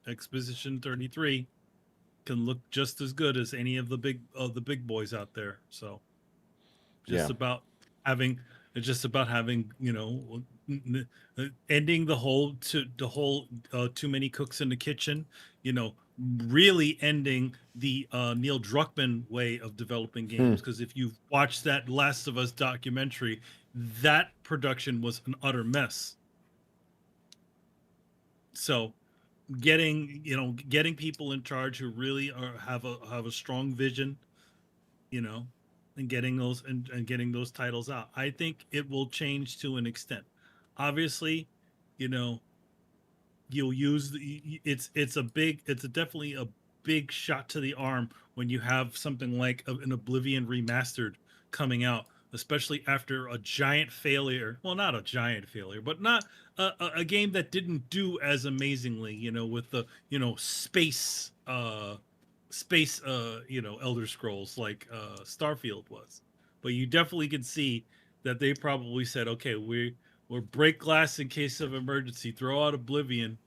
Expedition 33 can look just as good as any of the big boys out there. So just about having, you know, ending the whole too many cooks in the kitchen, you know, really ending the Neil Druckmann way of developing games. Because if you've watched that Last of Us documentary, that production was an utter mess. So getting people in charge who really have a strong vision, you know, and getting those titles out, I think it will change to an extent. Obviously, you know, you'll use it's definitely a big shot to the arm when you have something like an Oblivion Remastered coming out, especially after a giant failure. Well, not a giant failure, but not a game that didn't do as amazingly, you know, with the, you know, space you know, Elder Scrolls like Starfield was. But you definitely can see that they probably said, okay, we're break glass in case of emergency, throw out Oblivion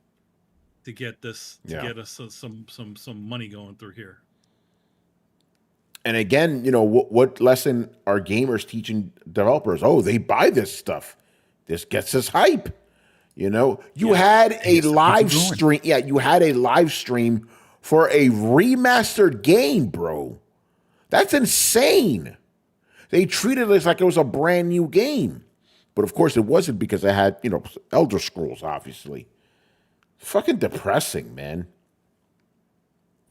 to get this, get us some money going through here. And again, you know, what lesson are gamers teaching developers? Oh, they buy this stuff. This gets us hype. You know, you had a live stream. Yeah, you had a live stream for a remastered game, bro. That's insane. They treated it like it was a brand new game. But of course, it wasn't because I had, Elder Scrolls, obviously. Fucking depressing, man.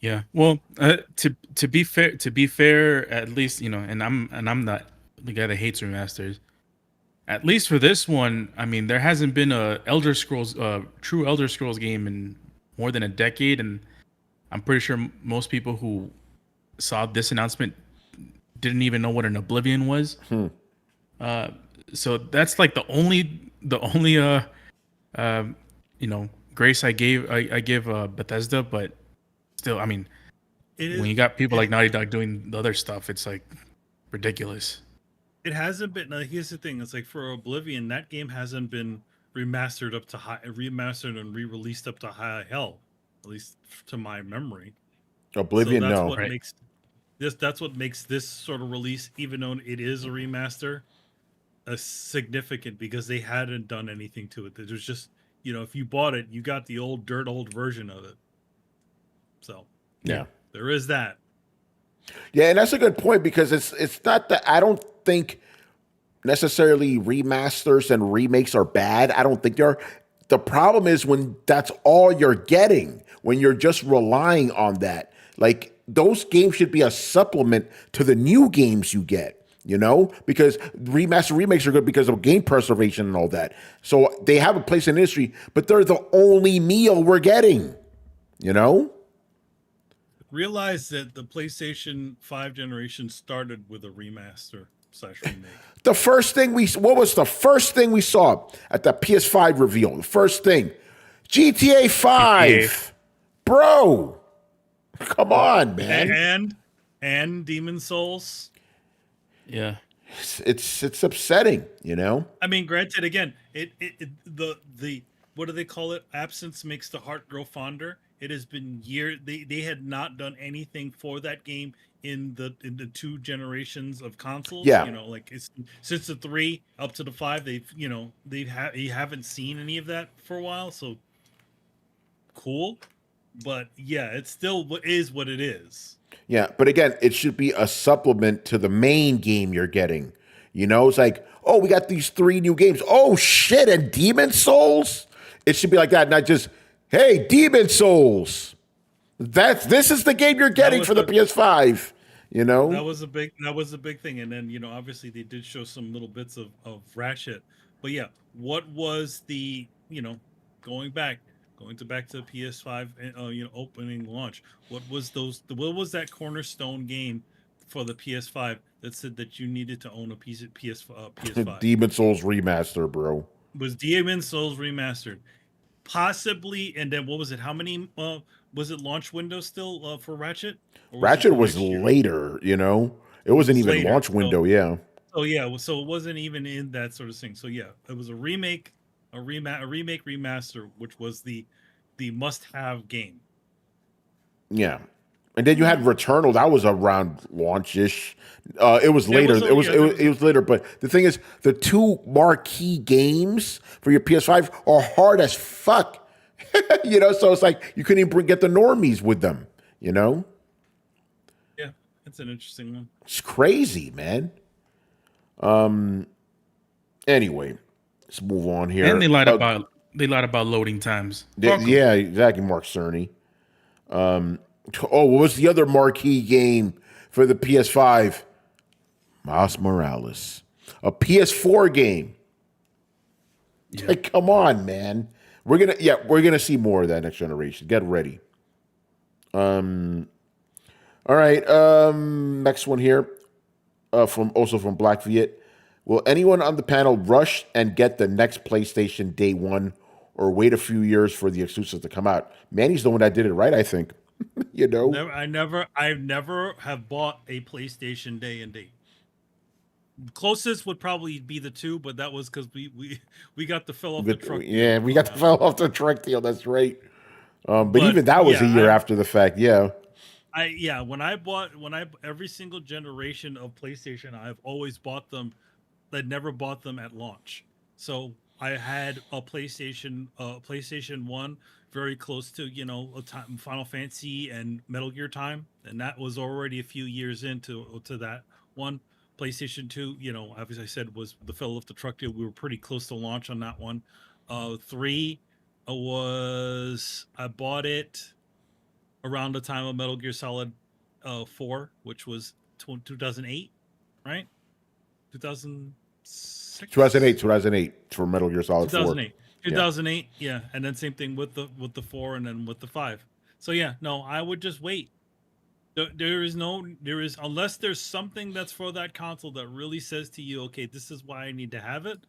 Yeah. Well, to be fair, at least and I'm not the guy that hates remasters. At least for this one, I mean, there hasn't been a true Elder Scrolls game in more than a decade, and I'm pretty sure most people who saw this announcement didn't even know what an Oblivion was. So that's like the only grace I give Bethesda, but still, I mean, when you got people like Naughty Dog doing the other stuff, it's like ridiculous. It hasn't been. Here's the thing: it's like for Oblivion, that game hasn't been remastered and re-released up to high hell, at least to my memory. Oblivion, so that's no. what makes this. That's what makes this sort of release, even though it is a remaster, significant because they hadn't done anything to it. There's just if you bought it, you got the old version of it. So yeah, there is that. Yeah, and that's a good point because it's not that I don't think necessarily remasters and remakes are bad. I don't think they are. The problem is when that's all you're getting, when you're just relying on that. Like those games should be a supplement to the new games you get, because remakes are good because of game preservation and all that. So they have a place in the industry, but they're the only meal we're getting, Realize that the PlayStation 5 generation started with a remaster / remake. What was the first thing we saw at the PS5 reveal? The first thing, GTA 5, bro. Come on, man. And Demon Souls. Yeah, it's upsetting, I mean, granted, again, the what do they call it? Absence makes the heart grow fonder. It has been years. They had not done anything for that game in the 2 generations of consoles. Yeah. Like it's since the 3 up to the 5, you haven't seen any of that for a while. So cool, but yeah, it still is what it is. Yeah, but again, it should be a supplement to the main game you're getting. It's like, oh, we got these 3 new games. Oh shit, and Demon Souls. It should be like that, not just, hey, Demon Souls. This is the game you're getting for the PS5. That was a big thing, and then obviously they did show some little bits of Ratchet, but yeah, what was the going back to PS5 opening launch? What was that cornerstone game for the PS5 that said that you needed to own a piece of PS5? Demon Souls Remaster, bro. Was Demon Souls Remastered. Possibly, and then what was it? How many was it launch window still for Ratchet? Ratchet was later, It wasn't even later, launch window, yeah. Oh yeah, so it wasn't even in that sort of thing. So yeah, it was a remake, remaster, which was the must-have game. Yeah. And then you had Returnal. That was around launch-ish. It was later. It was later. But the thing is, the 2 marquee games for your PS5 are hard as fuck. So it's like you couldn't even get the normies with them. Yeah, it's an interesting one. It's crazy, man. Anyway, let's move on here. And they lied about loading times. Yeah, exactly, Mark Cerny. What was the other marquee game for the PS5? Miles Morales, a PS4 game. Yeah. Like, come on, man. We're gonna see more of that next generation. Get ready. All right. Next one here, from Black Viet. Will anyone on the panel rush and get the next PlayStation day one, or wait a few years for the exclusives to come out? Manny's the one that did it right, I think. I never have bought a PlayStation day and date. Closest would probably be the 2, but that was because we got the fell off the truck. Yeah, we got the fell off the truck deal. That's right. But even that was a year after the fact. Yeah. When I every single generation of PlayStation, I've always bought them. I never bought them at launch. So I had a PlayStation 1 very close to Final Fantasy and Metal Gear time, and that was already a few years into that one. PlayStation 2, you know, as I said, was the fell off the truck deal. We were pretty close to launch on that one. 3 was I bought it around the time of Metal Gear Solid 4, which was 2008, right? 2006. 2008 for Metal Gear Solid 2008. 4. 2008, yeah. And then same thing with the 4 and then with the 5. So yeah, no, I would just wait. There is unless there's something that's for that console that really says to you, okay, this is why I need to have it.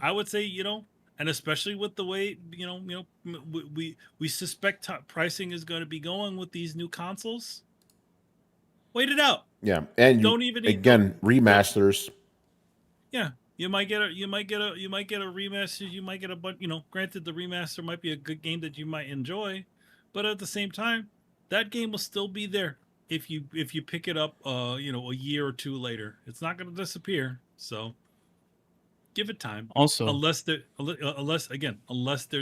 I would say, you know, and especially with the way, you know, we suspect pricing is going to be going with these new consoles. Wait it out. Yeah, and Don't even remasters. Yeah, you might get a remaster. You might get a, but you know, granted the remaster might be a good game that you might enjoy, but at the same time, that game will still be there if you pick it up, you know, a year or two later. It's not going to disappear. So give it time. Also, unless there's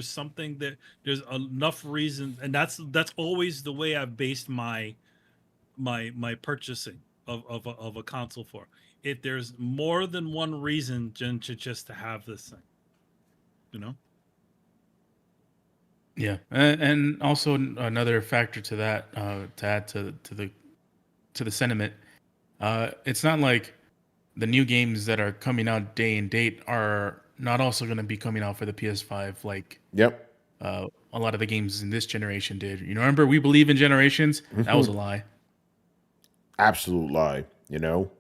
something that there's enough reasons, and that's always the way I've based my purchasing of a console for. If there's more than one reason just to have this thing, you know. yeah, and also another factor to that, to add to the sentiment, it's not like the new games that are coming out day and date are not also going to be coming out for the PS5 like a lot of the games in this generation did. You know, remember We Believe in Generations? That was a lie. Absolute lie, you know.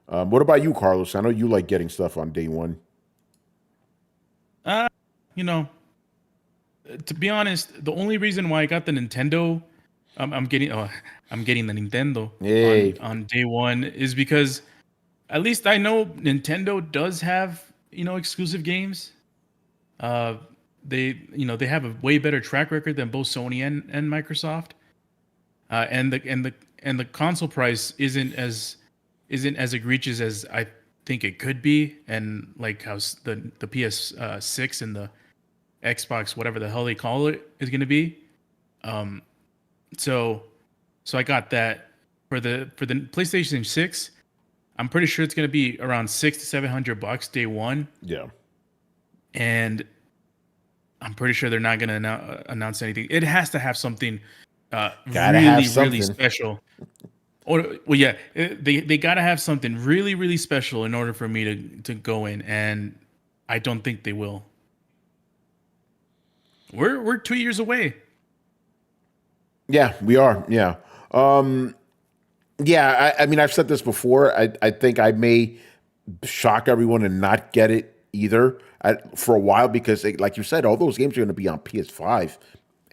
What about you, Carlos? I know you like getting stuff on day one. You know, to be honest, the only reason why I got the Nintendo, I'm getting the Nintendo on day one is because at least I know Nintendo does have, you know, exclusive games. They have a way better track record than both Sony and Microsoft. And the console price isn't as egregious as I think it could be, and like how the PS6 and the Xbox, whatever the hell they call it, is going to be. So I got that for the PlayStation 6. I'm pretty sure it's going to be around $600 to $700 day one. Yeah, and I'm pretty sure they're not going to announce anything. It has to have something really special. Or well, yeah, they got to have something really, really special in order for me to go in, and I don't think they will. We're 2 years away. Yeah, we are. Yeah. Yeah, I mean, I've said this before. I think I may shock everyone and not get it either for a while because, like you said, all those games are going to be on PS5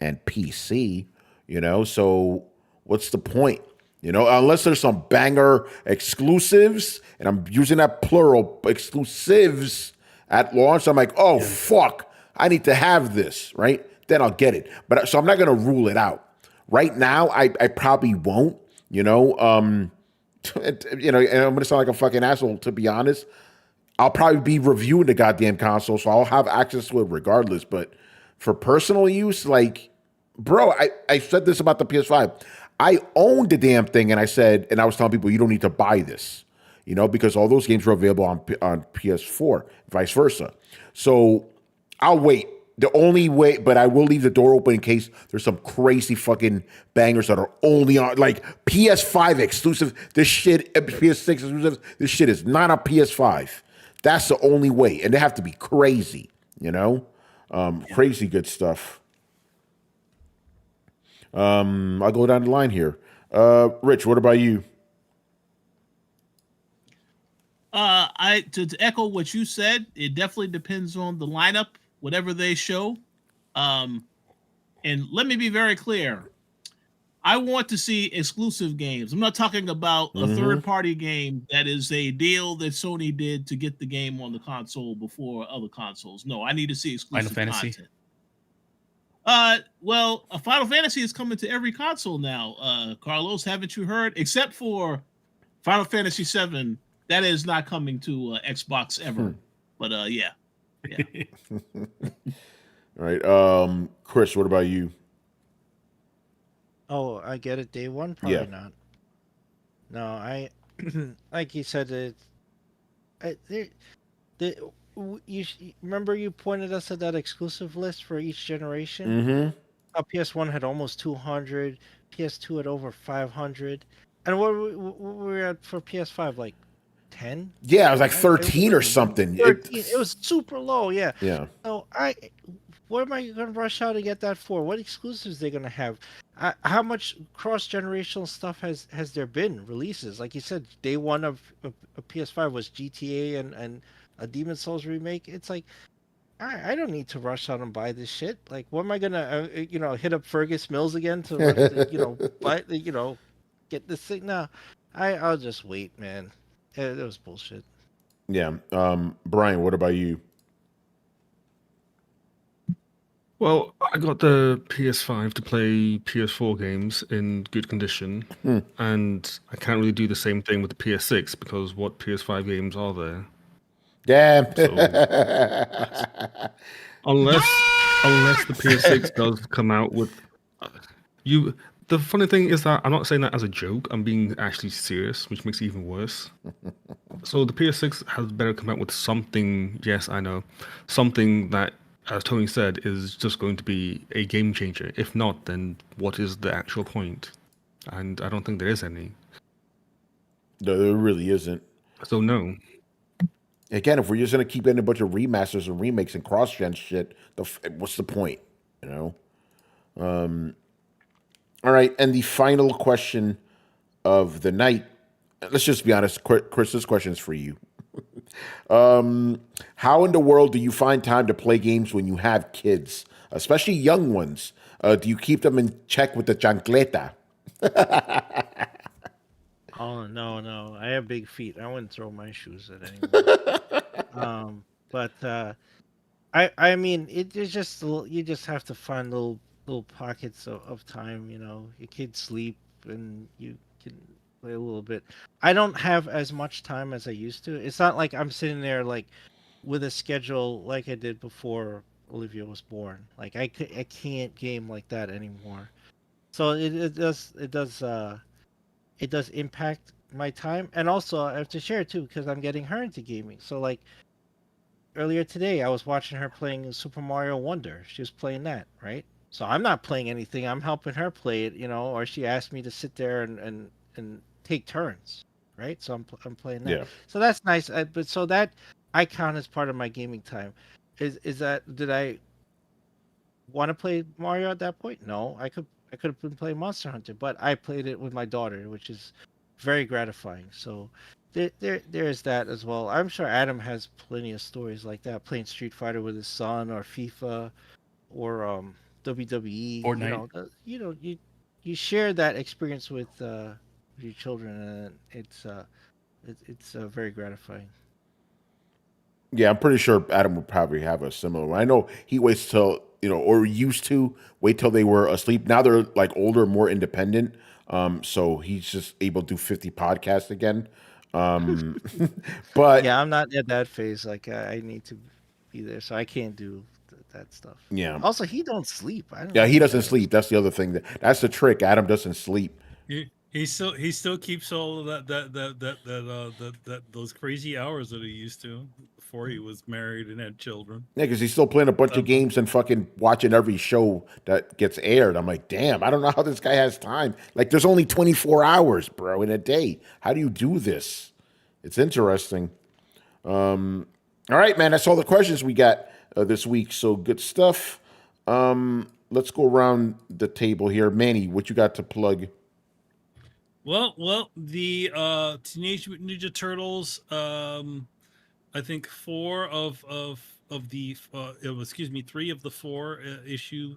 and PC, you know? So what's the point? You know, unless there's some banger exclusives, and I'm using that plural, exclusives at launch, I'm like, oh, fuck, I need to have this, right? Then I'll get it. But so I'm not going to rule it out. Right now, I probably won't, you know. And I'm going to sound like a fucking asshole, to be honest. I'll probably be reviewing the goddamn console, so I'll have access to it regardless. But for personal use, like, bro, I said this about the PS5. I owned the damn thing, and I was telling people, you don't need to buy this, you know, because all those games were available on PS4, vice versa. So I'll wait. The only way, but I will leave the door open in case there's some crazy fucking bangers that are only on, like, PS5 exclusive. This shit, PS6 exclusive, this shit is not on PS5. That's the only way, and they have to be crazy, you know? Crazy good stuff. I'll go down the line here. Rich, what about you? To echo what you said, it definitely depends on the lineup, whatever they show. And let me be very clear. I want to see exclusive games. I'm not talking about a third-party game that is a deal that Sony did to get the game on the console before other consoles. No, I need to see exclusive content. Well, a Final Fantasy is coming to every console now. Carlos, haven't you heard? Except for Final Fantasy VII, that is not coming to Xbox ever. But yeah. All right. Chris, what about you? Oh, I get it day one? Probably Yeah. not. No, like you said, remember you pointed us at that exclusive list for each generation. Mm-hmm. PS1 had almost 200, PS2 had over 500, and what were we at for PS5? Like 10? Yeah, it was like Right? 13 or something. 13. It was super low. Yeah. Yeah. So what am I going to rush out to get that for? What exclusives are they going to have? How much cross-generational stuff has there been releases? Like you said, day one of a PS5 was GTA and a Demon Souls remake. It's like I don't need to rush out and buy this shit. Like, what am I gonna hit up Fergus Mills again to buy get this thing? No, I'll just wait, man. It was bullshit. Yeah. Brian, what about you? Well, I got the PS5 to play PS4 games in good condition, and I can't really do the same thing with the PS6 because what PS5 games are there? Damn. Unless the PS6 does come out with you. The funny thing is that I'm not saying that as a joke. I'm being actually serious, which makes it even worse. So the PS6 has better come out with something. Yes, I know, something that, as Tony said, is just going to be a game changer. If not, then what is the actual point? And I don't think there is any. No, there really isn't. So no. Again, if we're just gonna keep getting a bunch of remasters and remakes and cross-gen shit, what's the point? You know. All right, and the final question of the night. Let's just be honest, Chris. This question is for you. How in the world do you find time to play games when you have kids, especially young ones? Do you keep them in check with the chancleta? Oh no, I have big feet. I wouldn't throw my shoes at anyone. But I mean, it's just you just have to find little pockets of time. Your kids sleep and you can play a little bit. I don't have as much time as I used to. It's not like I'm sitting there like with a schedule like I did before Olivia was born. Like I can't game like that anymore. So it does impact my time, and also I have to share it too because I'm getting her into gaming. So like earlier today, I was watching her playing Super Mario Wonder. She was playing that, right? So I'm not playing anything. I'm helping her play it, or she asked me to sit there and take turns, right? So I'm playing that. Yeah. So that's nice. But so that I count as part of my gaming time. Is that did I want to play Mario at that point? No, I could have been playing Monster Hunter, but I played it with my daughter, which is very gratifying. So there's that as well. I'm sure Adam has plenty of stories like that, playing Street Fighter with his son, or FIFA, or WWE. Fortnite. You share that experience with your children, and it's very gratifying. Yeah, I'm pretty sure Adam would probably have a similar one. I know he waits till, or used to wait till they were asleep. Now they're like older, more independent. So he's just able to do 50 podcasts again. But Yeah, I'm not at that phase. Like I need to be there, so I can't do that stuff. yeah. Also, he don't sleep. I don't Yeah, know he what doesn't that is. sleep. That's the other thing. That's the trick. Adam doesn't sleep. He still keeps all of that those crazy hours that he used to before he was married and had children. Yeah, because he's still playing a bunch of games and fucking watching every show that gets aired. I'm like, damn, I don't know how this guy has time. Like, there's only 24 hours, bro, in a day. How do you do this? It's interesting. All right, man, that's all the questions we got this week. So good stuff. Let's go around the table here. Manny, what you got to plug? Well, the Teenage Mutant Ninja Turtles. I think 4 of the three of the 4 issue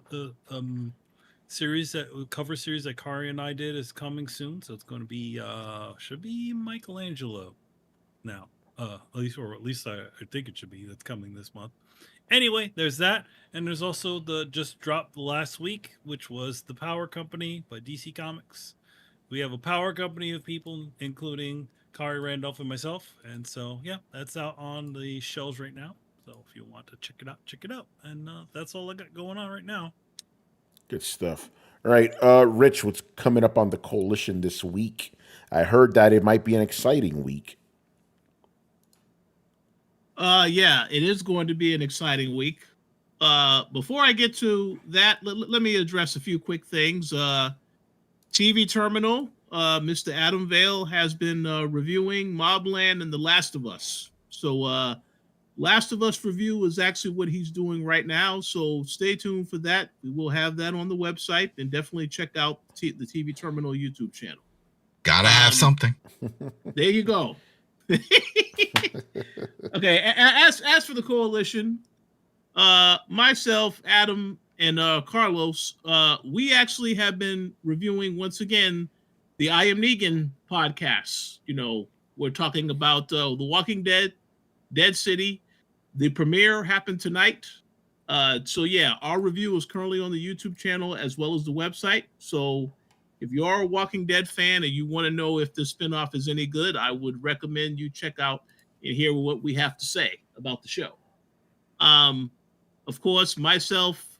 series cover series that Kari and I did is coming soon. So it's going to be should be Michelangelo now. At least I think it should be. That's coming this month. Anyway, there's that, and there's also the just dropped last week, which was The Power Company by DC Comics. We have a power company of people, including Kari Randolph and myself. And so, yeah, that's out on the shelves right now. So if you want to check it out. And that's all I got going on right now. Good stuff. All right, Rich, what's coming up on the coalition this week? I heard that it might be an exciting week. Yeah, it is going to be an exciting week. Before I get to that, let me address a few quick things. TV Terminal, Mr. Adam Vale has been reviewing Mobland and The Last of Us. So, Last of Us review is actually what he's doing right now. So stay tuned for that. We will have that on the website, and definitely check out the TV Terminal YouTube channel. Gotta have something. There you go. Okay, as for the coalition, myself, Adam, and Carlos, we actually have been reviewing once again the I Am Negan podcast. You know, we're talking about The Walking Dead, Dead City. The premiere happened tonight. So yeah, our review is currently on the YouTube channel as well as the website. So if you are a Walking Dead fan and you want to know if the spinoff is any good, I would recommend you check out and hear what we have to say about the show. Of course, myself,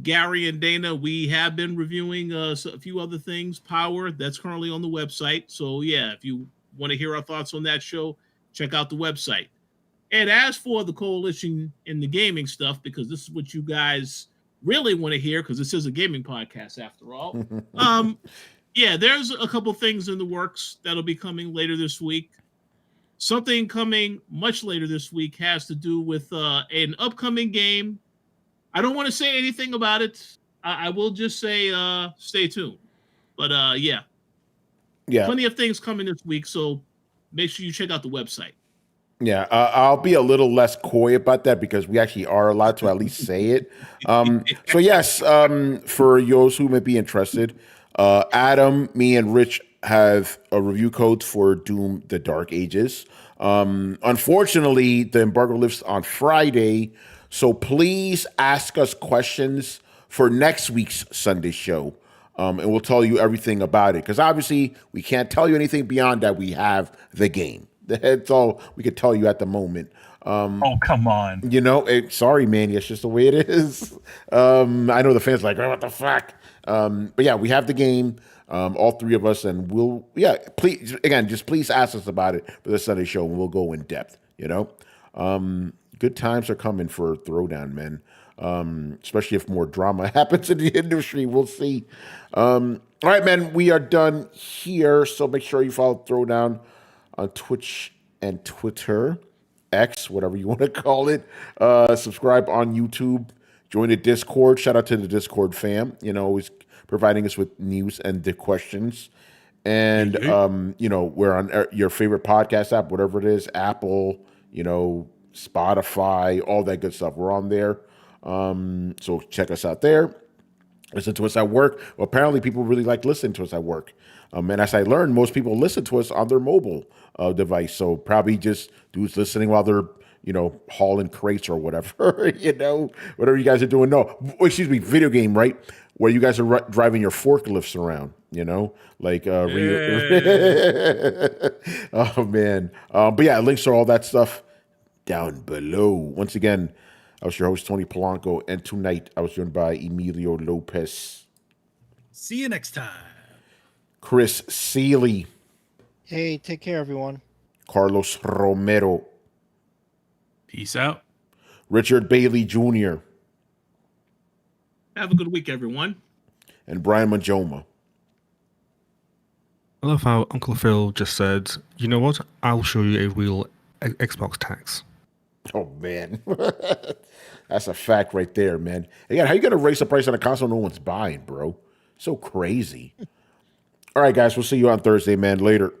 Gary, and Dana, we have been reviewing a few other things. Power, that's currently on the website. So yeah, if you want to hear our thoughts on that show, check out the website. And as for the coalition and the gaming stuff, because this is what you guys really want to hear, because this is a gaming podcast after all. Yeah, there's a couple things in the works that'll be coming later this week. Something coming much later this week has to do with an upcoming game. I don't want to say anything about it. I will just say stay tuned. But yeah, plenty of things coming this week, so make sure you check out the website. Yeah, I'll be a little less coy about that because we actually are allowed to at least say it. So yes, for those who may be interested, Adam, me, and Rich have a review code for Doom: The Dark Ages. Unfortunately, the embargo lifts on Friday, so please ask us questions for next week's Sunday show, and we'll tell you everything about it. Because obviously, we can't tell you anything beyond that. We have the game. That's all we could tell you at the moment. Oh, come on. You know, sorry, man. It's just the way it is. I know the fans are like, oh, what the fuck? But yeah, we have the game, all three of us, and please, again, just please ask us about it for the Sunday show, and we'll go in depth, you know? Good times are coming for Throwdown, man. Especially if more drama happens in the industry. We'll see. All right, man, we are done here, so make sure you follow Throwdown on Twitch and Twitter, X, whatever you want to call it. Subscribe on YouTube. Join the Discord. Shout out to the Discord fam. You know, always providing us with news and the questions. And, you know, we're on your favorite podcast app, whatever it is, Apple, you know, Spotify, all that good stuff. We're on there. So check us out there. Listen to us at work. Well, apparently people really like listening to us at work. And as I learned, most people listen to us on their mobile device. So probably just dudes listening while they're, you know, hauling crates or whatever, you know, whatever you guys are doing. No, excuse me, video game, right? Where you guys are driving your forklifts around, you know, like, oh man. But yeah, links to all that stuff down below. Once again, I was your host, Tony Polanco, and tonight I was joined by Emilio Lopez. See you next time. Chris Seeley. Hey, take care, everyone. Carlos Romero. Peace out. Richard Bailey Jr. Have a good week, everyone. And Brian Majoma. I love how Uncle Phil just said, you know what? I'll show you a real Xbox tax. Oh, man. That's a fact right there, man. Again, how you going to raise the price on a console no one's buying, bro? So crazy. All right, guys. We'll see you on Thursday, man. Later.